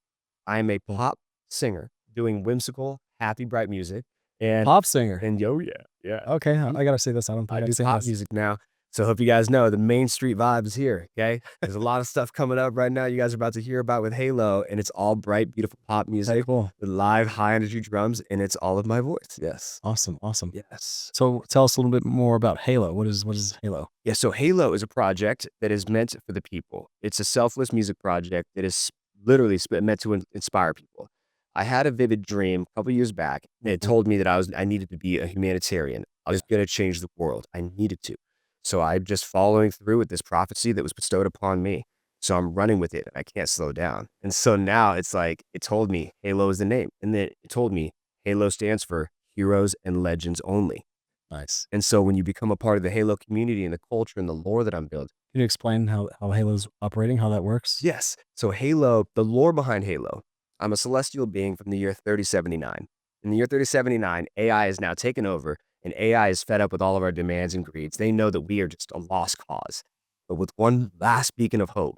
I am a pop singer doing whimsical, happy, bright music. And Pop singer. and yo, yeah, yeah. Okay, I gotta say this. I don't think I I've do seen pop this. music now. So hope you guys know the Main Street vibe is here, okay? There's a lot of stuff coming up right now you guys are about to hear about with Halo, and it's all bright, beautiful pop Okay, music cool. with live high energy drums, and it's all of my voice. Yes. Awesome. Yes. So tell us a little bit more about Halo. What is Halo? Yeah, so Halo is a project that is meant for the people. It's a selfless music project that is literally meant to inspire people. I had a vivid dream a couple years back, and it Mhm. told me that I needed to be a humanitarian. I was gonna change the world. I needed to. So I'm just following through with this prophecy that was bestowed upon me. So I'm running with it. I can't slow down. And so now it's like it told me Halo is the name, and then it told me Halo stands for Heroes and Legends Only. Nice. And so when you become a part of the Halo community and the culture and the lore that I'm building. Can you explain how Halo's operating, how that works? Yes. So Halo, the lore behind Halo, I'm a celestial being from the year 3079. In the year 3079, AI has now taken over, and AI is fed up with all of our demands and greeds. They know that we are just a lost cause. But with one last beacon of hope,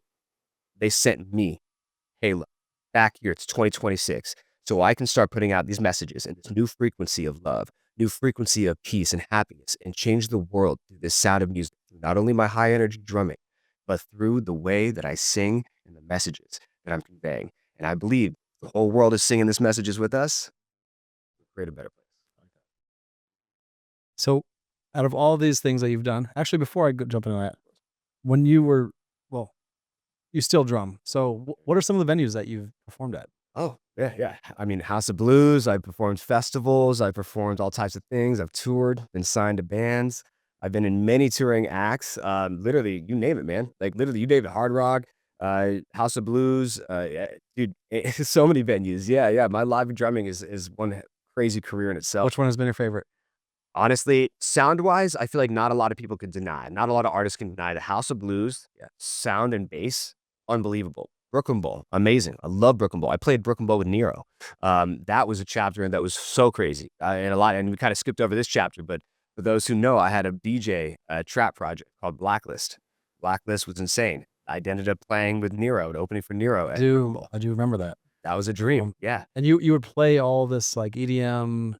they sent me, Halo, back here. It's 2026. So I can start putting out these messages and this new frequency of love, new frequency of peace and happiness, and change the world through this sound of music, through not only my high energy drumming, but through the way that I sing and the messages that I'm conveying. And I believe the whole world is singing these messages with us. Create a better place. So, out of all these things that you've done, actually, before I jump into that, when you were, well, you still drum. So, what are some of the venues that you've performed at? Oh, yeah, yeah. I mean, House of Blues, I performed festivals, I performed all types of things. I've toured, been signed to bands. I've been in many touring acts. Literally, you name it, man. Like literally, you name it. Hard Rock, House of Blues, yeah, dude. So many venues. Yeah, yeah. My live drumming is one crazy career in itself. Which one has been your favorite? Honestly, sound-wise, I feel like not a lot of people could deny. Not a lot of artists can deny the House of Blues, yeah, sound and bass, unbelievable. Brooklyn Bowl, amazing. I love Brooklyn Bowl. I played Brooklyn Bowl with Nero. That was a chapter and that was so crazy. And we kind of skipped over this chapter, but for those who know, I had a DJ trap project called Blacklist. Blacklist was insane. I ended up playing with Nero and opening for Nero at Brooklyn Bowl. I do remember that. That was a dream. Yeah. And you would play all this like EDM,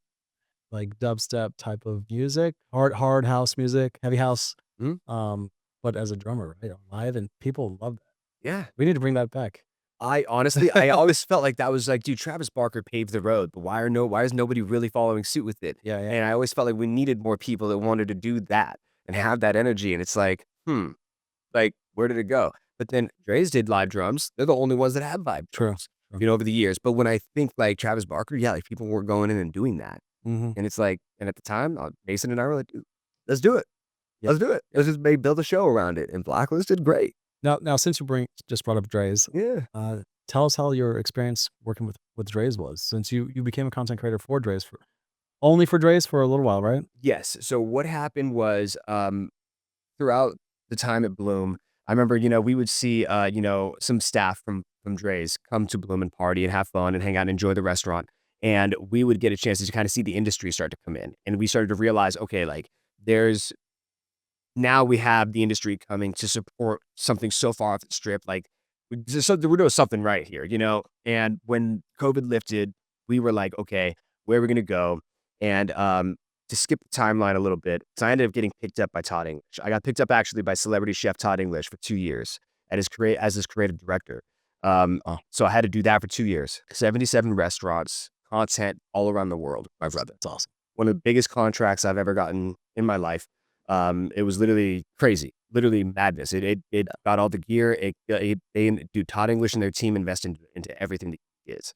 like dubstep type of music, hard house music, heavy house, Mhm. but as a drummer, right, live, and people love that. Yeah. We need to bring that back. I honestly, I always felt like that was like, dude, Travis Barker paved the road, but why is nobody really following suit with it? Yeah, yeah. And I always felt like we needed more people that wanted to do that and have that energy. And it's like, like, where did it go? But then Dre's did live drums. They're the only ones that have live True, drums, true. you know, over the years. But when I think like Travis Barker, yeah, like people were going in and doing that. Mhm. And it's like, and at the time, Mason and I were like, dude, let's do it. Yeah. Let's do it. Let's just build a show around it. And Blacklist did great. Now since just brought up Dre's, Yeah. tell us how your experience working with Dre's was, since you became a content creator for Dre's only for Dre's for a little while, right? Yes. So what happened was, throughout the time at Bloom, I remember, we would see, some staff from Dre's come to Bloom and party and have fun and hang out and enjoy the restaurant. And we would get a chance to kind of see the industry start to come in. And we started to realize, okay, like there's now we have the industry coming to support something so far off the strip. Like we're doing something right here, you know? And when COVID lifted, we were like, okay, where are we going to go? And, to skip the timeline a little bit, so I ended up getting picked up by Todd English. I got picked up actually by celebrity chef Todd English for 2 years as his creative director. Oh, So I had to do that for 2 years. 77 restaurants, content all around the world, my brother. that's awesome. One of the biggest contracts I've ever gotten in my life. It was literally crazy, literally madness. It got all the gear. Todd English and their team invest into everything that he is.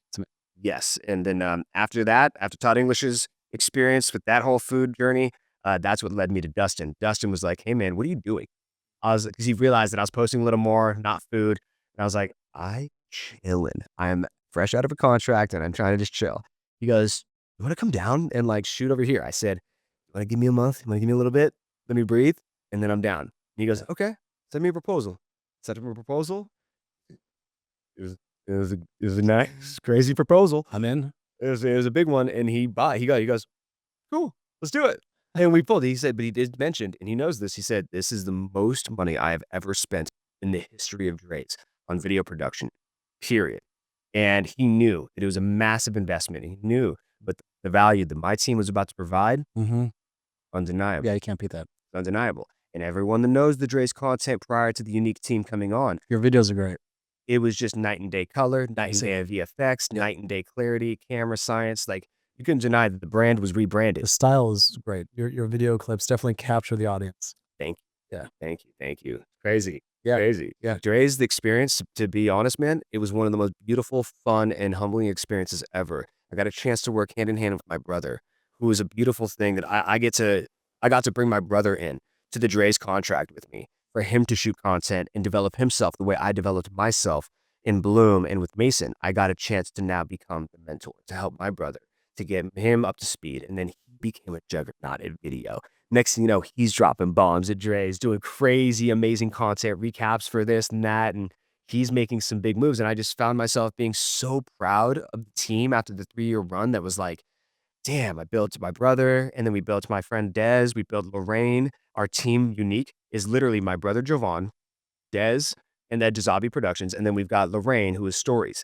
Yes, and then after that, after Todd English's experience with that whole food journey, that's what led me to Dustin. Dustin was like, "Hey man, what are you doing?" Because he realized that I was posting a little more, not food, and I was like, "I chilling. I am fresh out of a contract, and I'm trying to just chill." He goes, "You want to come down and like shoot over here?" I said, "You want to give me a month? You want to give me a little bit? Let me breathe, and then I'm down." And he goes, "Okay, send me a proposal." Sent him a proposal. It was it was a nice, crazy proposal. I'm in. It was a big one, and he goes, "Cool, let's do it." And we pulled it. He said, but he did mention, and he knows this. He said, "This is the most money I have ever spent in the history of Dre's on video production, period." And he knew that it was a massive investment. He knew, but the value that my team was about to provide, Mhm. undeniable, Yeah, you can't beat that. undeniable. And everyone that knows the Dre's content prior to the unique team coming on, Your videos are great. it was just night and day color, night and See. day VFX, night and day clarity, camera science. Like you couldn't deny that the brand was The rebranded. style is great. Your video clips definitely capture the audience. Thank you. Yeah. Thank you. Thank you. Crazy. Yeah. Crazy. Yeah. Dre's the experience, to be honest, man, it was one of the most beautiful, fun, and humbling experiences ever. I got a chance to work hand in hand with my brother, who was a beautiful thing that I got to bring my brother in to the Dre's contract with me for him to shoot content and develop himself the way I developed myself in Bloom and with Mason. I got a chance to now become the mentor to help my brother to get him up to speed. And then he became a juggernaut in video. Next thing you know, he's dropping bombs at Dre's, doing crazy, amazing content recaps for this and that. And he's making some big moves. And I just found myself being so proud of the team after the 3-year run that was like, damn, I built my brother, and then we built my friend Dez, we built Lorraine. Our team unique is literally my brother Jovan, Dez, and then Dizabi Productions, and then we've got Lorraine, who is Stories.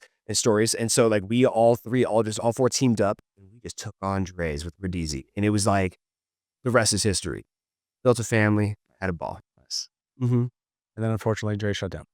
And so like we all four teamed up, and we just took on Dre's with Radizi. And it was like the rest is history. Built a family, had a ball. Nice. Mm-hmm. And then unfortunately, Dre shut down.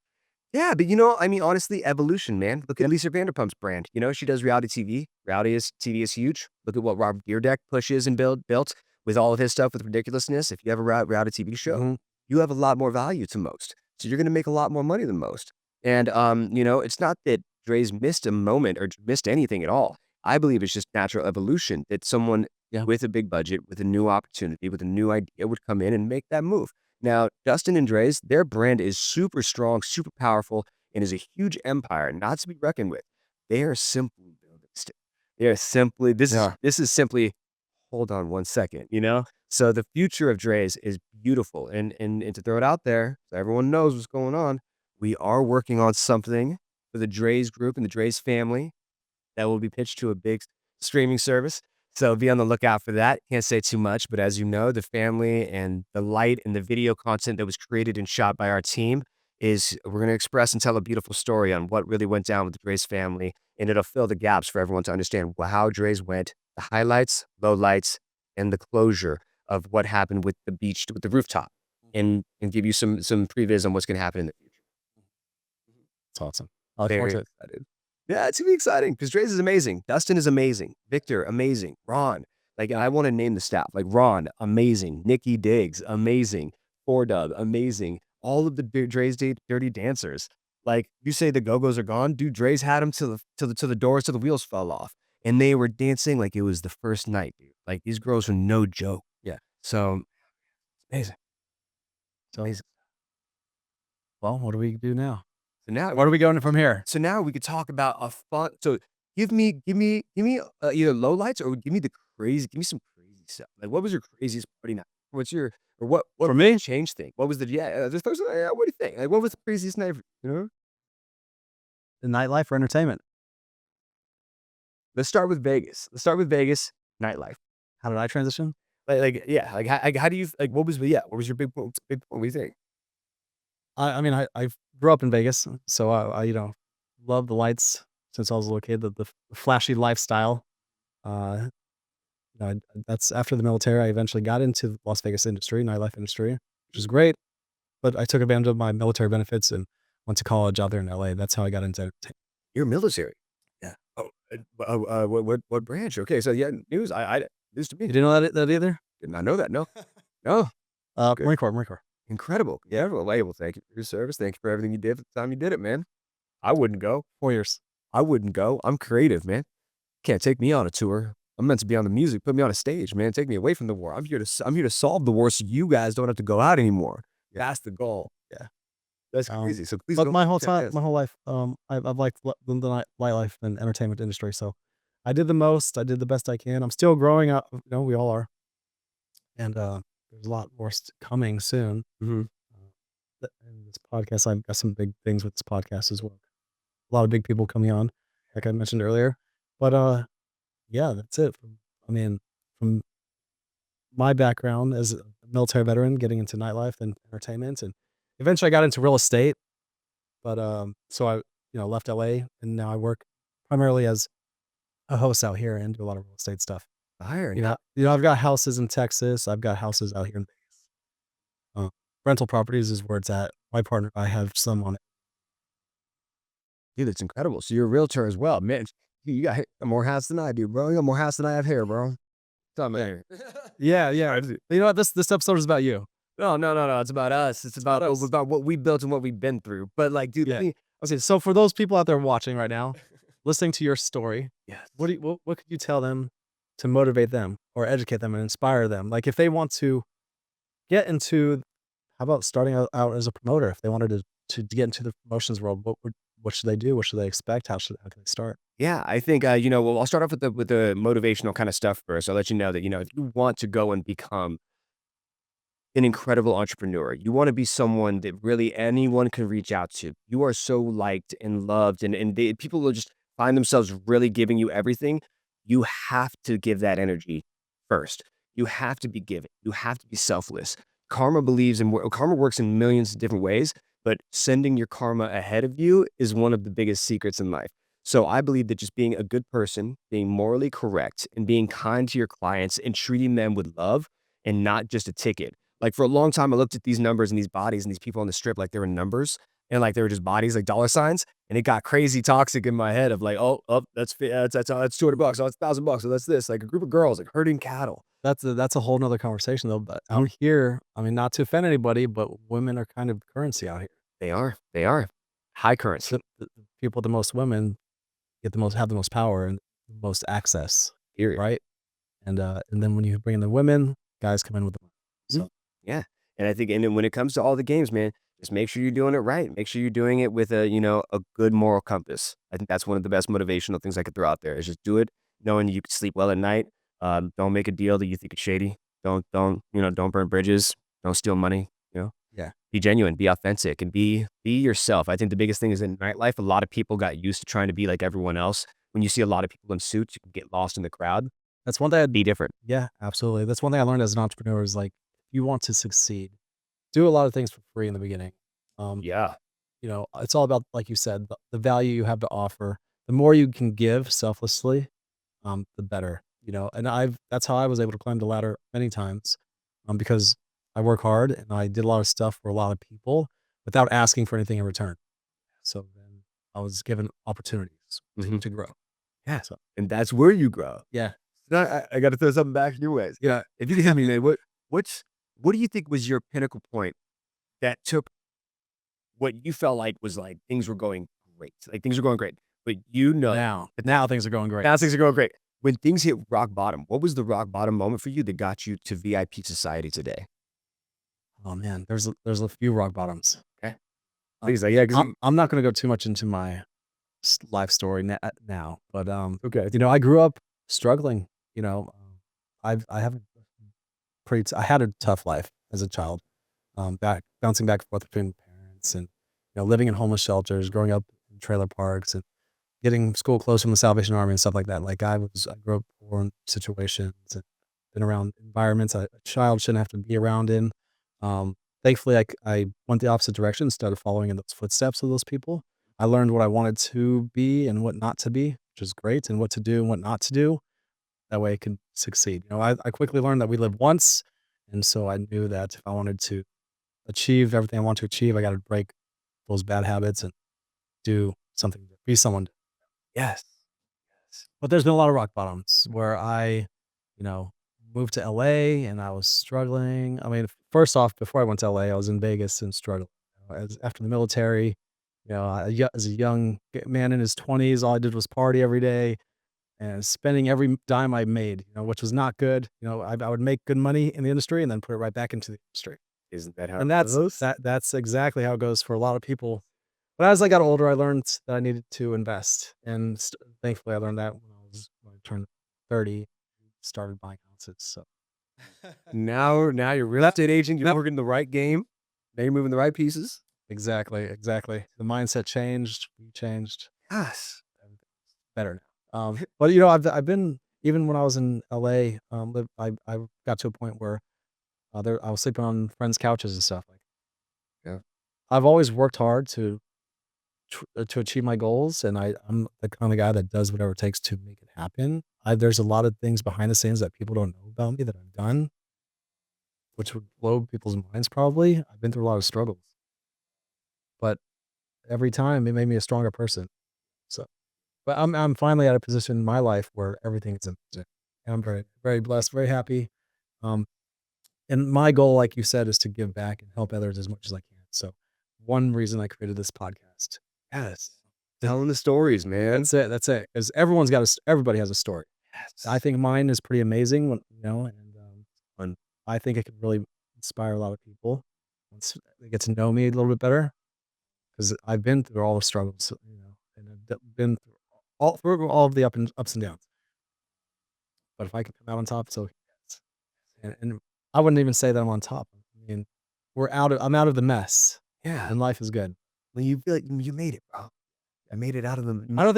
Yeah, but I mean, honestly, evolution, man. Look at Lisa Vanderpump's brand. She does reality TV. TV is huge. Look at what Rob Deerdeck pushes and built. with all of his stuff with ridiculousness, if you have a reality TV show, Mhm. you have a lot more value to most. So you're gonna make a lot more money than most. And, it's not that Dre's missed a moment or missed anything at all. I believe it's just natural evolution that someone Yeah. with a big budget, with a new opportunity, with a new idea would come in and make that move. Now, Dustin and Dre's, their brand is super strong, super powerful, and is a huge empire, not to be reckoned with. They are simply building still. They are simply Yeah. this is simply hold on one second, you know? So the future of Dre's is beautiful. And to throw it out there so everyone knows what's going on, we are working on something for the Dre's group and the Dre's family that will be pitched to a big streaming service. So be on the lookout for that. Can't say too much, but as you know, the family and the light and the video content that was created and shot by our team is we're going to express and tell a beautiful story on what really went down with the Dre's family, and it'll fill the gaps for everyone to understand how Dre's went, the highlights, lowlights, and the closure of what happened with the beach, with the rooftop, and give you some previs on what's going to happen in the future. It's awesome. I look forward Very to it. excited. Yeah, it's gonna be exciting because Dre's is amazing. Dustin is amazing. Victor, amazing. Ron, like I want to name the staff. Like Ron, amazing. Nikki Diggs, amazing. Fordub, amazing. All of the Dre's Dirty Dancers. Like you say, the Go-Go's are gone. Dude, Dre's had them till the doors, till the wheels fell off, and they were dancing like it was the first night, dude. Like these girls were no joke. Yeah. So amazing, So, amazing. well, what do we do now? So now Where are we going from here? So now we could talk about a fun. So give me either lowlights or give me some crazy stuff. Like what was your craziest party night? What's your or what For me, change thing? What was the the first one? Yeah, what do you think? Like what was the craziest night? You know, the nightlife or entertainment. let's start with Vegas. Let's start with Vegas nightlife. How did I transition? Yeah, how do you like? What was What was your big point? Big point? What do you think? I mean, I grew up in Vegas, so I love the lights since I was a little kid, the flashy lifestyle. Uh, that's after the military, I eventually got into the Las Vegas industry, nightlife industry, which is great, but I took advantage of my military benefits and went to college out there in LA. That's how I got into entertainment. You're military. Yeah. Oh, what branch? Okay, so yeah, news to You me. didn't know that either? Did not know that. No, no. Good. Marine Corps, Marine Corps. Incredible. Yeah, well, thank you for your service. Thank you for everything you did at the time you did it, man. I wouldn't go. 4 years. I wouldn't go. I'm creative, man. Can't take me on a tour. I'm meant to be on the music. Put me on a stage, man. Take me away from the war. I'm here to solve the war so you guys don't have to go out anymore. That's the goal. Yeah. That's Um, crazy. So please but go. my whole Yeah, time, yes. my whole life, I've liked the nightlife and entertainment industry. So I did the most. I did the best I can. I'm still growing up. We all are, and there's a lot more coming soon. Mhm. And this podcast, I've got some big things with this podcast as well. A lot of big people coming on, like I mentioned earlier. But yeah, that's it. I mean, from my background as a military veteran, getting into nightlife and entertainment, and eventually I got into real estate. But so I left LA, and now I work primarily as a host out here and do a lot of real estate stuff. Fire. I've got houses in Texas. I've got houses out here in Vegas. Rental properties is where it's at. My partner, I have some on it. Dude, that's incredible. So you're a realtor as well, man. You got more hats than I do, bro. You got more hats than I have hair, bro. Tell me. Yeah, yeah. You know what? This episode is about you. No, no, no, no. It's about us. It's about about us. about what we built and what we've been through. But like, dude, Yeah. Okay, so for those people out there watching right now, listening to your story, yes. what could you tell them to motivate them or educate them and inspire them? Like if they want to get into, how about starting out as a promoter? If they wanted to get into the promotions world, what should they do? What should they expect? How can they start? Yeah, I think well, I'll start off with the motivational kind of stuff first. I'll let you know that if you want to go and become an incredible entrepreneur, you want to be someone that really anyone can reach out to. You are so liked and loved, and people will just find themselves really giving you everything. You have to give that energy first. You have to be giving. You have to be selfless. Karma works in millions of different ways, but sending your karma ahead of you is one of the biggest secrets in life. So I believe that just being a good person, being morally correct, and being kind to your clients and treating them with love and not just a ticket. Like for a long time, I looked at these numbers and these bodies and these people on the strip like they were numbers and like they were just bodies, like dollar signs. And it got crazy toxic in my head of like, oh, that's $200. Oh, it's $1,000. So that's this. Like a group of girls like herding cattle. That's a whole nother conversation though, but out here, I mean, not to offend anybody, but women are kind of currency out here. They are. They are. High currency. The people with the most women get the most have the most power and the most access, Period. right? And then when you bring in the women, guys come in with the money. Mhm. So, Yeah. And I think and then when it comes to all the games, man, just make sure you're doing it right. Make sure you're doing it with a good moral compass. I think that's one of the best motivational things I could throw out there is just do it knowing you can sleep well at night. Don't make a deal that you think is shady. Don't burn bridges. Don't steal money, you know. yeah, Be genuine, be authentic, and be yourself. I think the biggest thing is in nightlife, a lot of people got used to trying to be like everyone else. When you see a lot of people in suits, you can get lost in the crowd. that's one thing I Be different. yeah, absolutely. That's one thing I learned as an entrepreneur is, like, if you want to succeed, do a lot of things for free in the beginning. Um, Yeah. it's all about, like you said, the value you have to offer. The more you can give selflessly, the better, and that's how I was able to climb the ladder many times, because I work hard and I did a lot of stuff for a lot of people without asking for anything in return. So then I was given opportunities Mhm. to grow. Yeah. So And that's where you grow. yeah, Now I gotta throw something back your ways. Yeah, if you can tell me, man, what do you think was your pinnacle point that took what you felt like was like things were going great, like things were going great, but now things are going great. now things are going great. When things hit rock bottom, what was the rock bottom moment for you that got you to VIP society today? Oh man, there's a few rock bottoms. Okay, Uh, please, like, yeah, because I'm not gonna go too much into my life story now, but okay, I grew up struggling. I have a I had a tough life as a child, bouncing back and forth between parents and living in homeless shelters, growing up in trailer parks, and getting school clothes from the Salvation Army and stuff like that. Like I grew up poor in situations and been around environments a child shouldn't have to be around in. Thankfully, I went the opposite direction instead of following in those footsteps of those people. I learned what I wanted to be and what not to be, which is great, and what to do and what not to do. That way I can succeed. I quickly learned that we live once, and so I knew that if I wanted to achieve everything I want to achieve, I got to break those bad habits and do something, be someone. yes, But there's been a lot of rock bottoms where you know, moved to LA and I was struggling. I mean, first off, before I went to LA, I was in Vegas and struggling. After the military, as a young man in his 20s, all I did was party every day and spending every dime I made, which was not good. I would make good money in the industry and then put it right back into the industry. isn't that how it And that's goes? that's exactly how it goes for a lot of people. But as I got older, I learned that I needed to invest, and thankfully, I learned that when I turned 30, started buying houses. So Now you're real estate agent. You're working the right game. Now you're moving the right pieces. exactly, the mindset changed. We changed. Yes. Everything's better now. But I've been even when I was in LA. I got to a point where I was sleeping on friends' couches and stuff. Like Yeah. I've always worked hard to achieve my goals, and I'm the kind of guy that does whatever it takes to make it happen. There's a lot of things behind the scenes that people don't know about me that I've done, which would blow people's minds probably. I've been through a lot of struggles, but every time it made me a stronger person. So, but I'm finally at a position in my life where everything is amazing. And I'm very, very blessed, very happy. Um, and my goal, like you said, is to give back and help others as much as I can. So, one reason I created this podcast. Yes. Telling the stories, man. That's it. Because everybody has a story. I Yes. think mine is pretty amazing and I think it could really inspire a lot of people once they get to know me a little bit better. Because I've been through all the struggles, and I've been through all of the ups and downs. But if I can come out on top, so yes. And I wouldn't even say that I'm on top. I mean, I'm out of the mess, Yeah. and life is good. When you feel like you made it, bro. I made it out of the I don't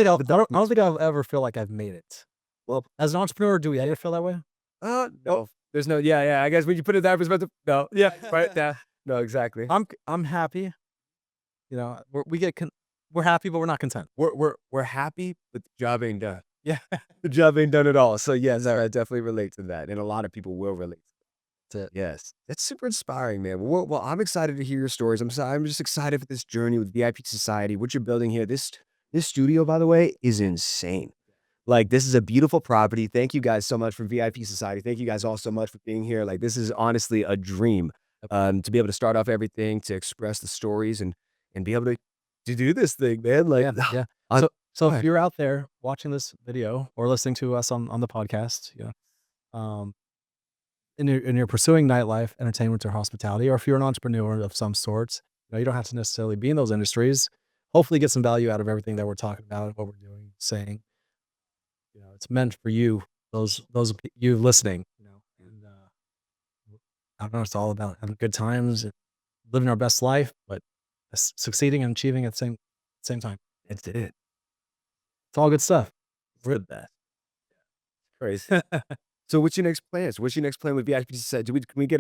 think I'll ever feel like I've made it. well, As an entrepreneur, do we ever feel that way? no. There's no yeah. I guess when you put it in that perspective, no. Yeah, right. Yeah. No, exactly. I'm happy. We're happy, but we're not content. We're happy, but the job ain't done. Yeah. The job ain't done at all. So yes, I definitely relate to that. And a lot of people will relate. That's it. Yes, that's super inspiring, man. Well, I'm excited to hear your stories. I'm just excited for this journey with VIP Society. What you're building here, this studio, by the way, is insane. Like, this is a beautiful property. Thank you guys so much for VIP Society. Thank you guys all so much for being here. Like, this is honestly a dream, Yep. to be able to start off everything, to express the stories, and be able to do this thing, man. Like, Yeah, yeah. I So go if ahead. you're out there watching this video or listening to us on the podcast, um, and you're pursuing nightlife, entertainment, or hospitality, or if you're an entrepreneur of some sorts, you don't have to necessarily be in those industries. Hopefully, get some value out of everything that we're talking about and what we're doing, saying. It's meant for you, you listening. And I don't know. It's all about having good times, and living our best life, but succeeding and achieving at the same time. That's it. It's all good stuff. It's the best. Crazy. So what's your next plans? What's your next plan with VIP Society? Can we get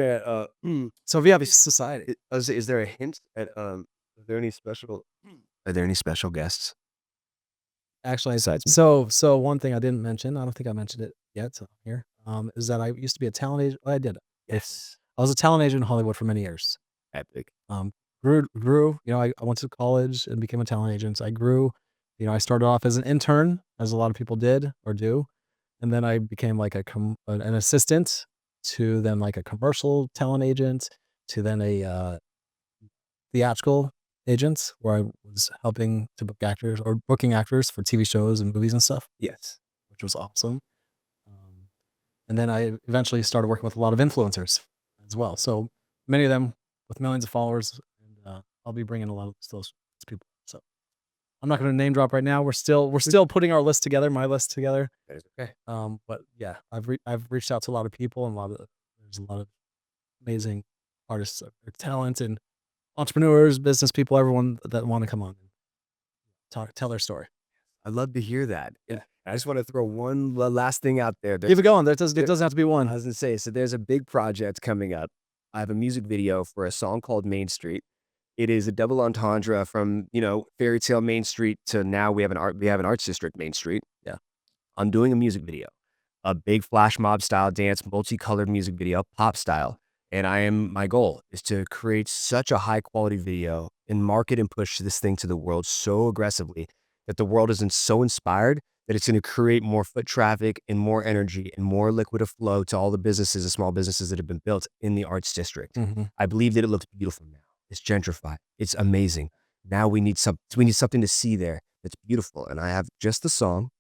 So VIP Society. is there a hint at, are there any special are there any special guests Actually, besides me? so one thing I didn't mention, I don't think I mentioned it yet on here, is that I used to be a talent agent. Well, I did. Yes. I was a talent agent in Hollywood for many years. Epic. Um, grew, I went to college and became a talent agent. I grew, I started off as an intern, as a lot of people did or do, and then I became like an assistant to then like a commercial talent agent to then a theatrical agent where I was helping to book actors or booking actors for TV shows and movies and stuff, Yes. which was awesome. Um, and then I eventually started working with a lot of influencers as well. So many of them with millions of followers, and I'll be bringing a lot of those people. So I'm not going to name drop right now. We're still putting our list together, my list together. That is okay. But yeah, I've reached out to a lot of people, and there's a lot of amazing artists, or talent, and entrepreneurs, business people, everyone that want to come on and tell their story. I'd love to hear that. Yeah. And I just wanna throw one last thing out there. Keep it going. It There doesn't have to be I one. was gonna say, so there's a big project coming up. I have a music video for a song called Main Street. It is a double entendre from, fairy tale Main Street to now we have an arts district Main Street. Yeah. I'm doing a music video, a big flash mob style dance, multicolored music video, pop style. And my goal is to create such a high quality video and market and push this thing to the world so aggressively that the world isn't so inspired that it's going to create more foot traffic and more energy and more liquid of flow to all the businesses and small businesses that have been built in the arts district. Mhm. I believe that it looks beautiful now. It's gentrified. It's amazing. Now we need something to see there that's beautiful. And I have just the song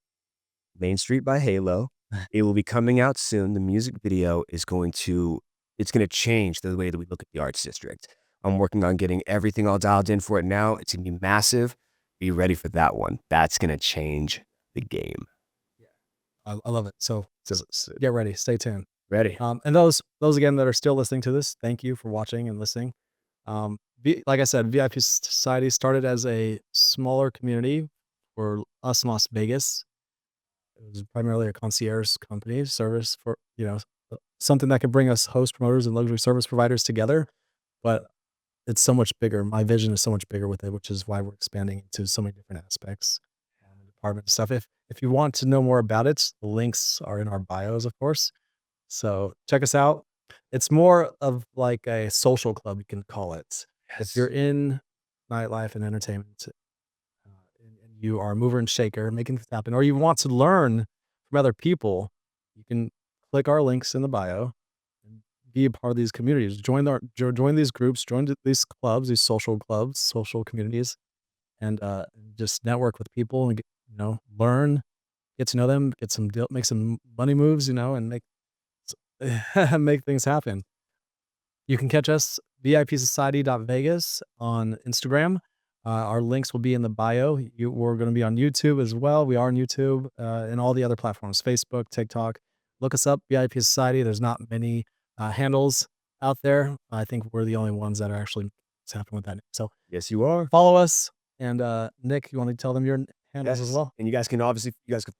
Main Street by Halo. It will be coming out soon. The music video it's going to change the way that we look at the arts district. I'm working on getting everything all dialed in for it now. It's going to be massive. Be ready for that one. That's going to change the game. I love it. So So get ready. Stay tuned. ready. And those again that are still listening to this, thank you for watching and listening. Like I said, VIP Society started as a smaller community for us in Las Vegas. It was primarily a concierge company service for, something that could bring us host promoters and luxury service providers together. But it's so much bigger. My vision is so much bigger with it, which is why we're expanding into so many different aspects and department stuff. If you want to know more about it, the links are in our bios, of course. So check us out. It's more of like a social club, you can call it. If you're in nightlife and entertainment, and you are a mover and shaker, making things happen, or you want to learn from other people, you can click our links in the bio and be a part of these communities. Join these groups, join these clubs, these social clubs, social communities, and just network with people and learn, get to know them, make some money moves, and make things happen. You can catch us vipsociety.vegas on Instagram. Our links will be in the bio. We're going to be on YouTube as well. We are on YouTube and all the other platforms, Facebook, TikTok. Look us up, VIP Society. There's not many handles out there. I think we're the only ones that are actually happening with that. So Yes, you are. follow us. And Nick, you want to tell them your handles as Yes. well? And you guys can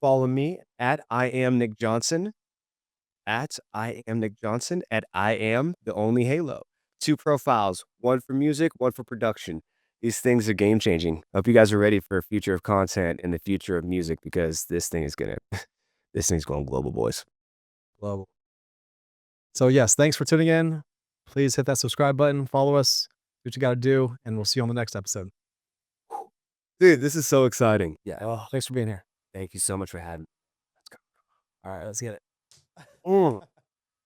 follow me at I am Nik Johnson. At I am Nik Johnson, at I am the only Halo. 2 profiles, one for music, one for production. These things are game changing. Hope you guys are ready for a future of content and the future of music because this thing's going global, boys. Global. So yes, thanks for tuning in. Please hit that subscribe button, follow us, do what you got to do, and we'll see you on the next episode. Dude, this is so exciting. Yeah. Well, thanks for being here. Thank you so much for having me. All right, let's get it. Mm.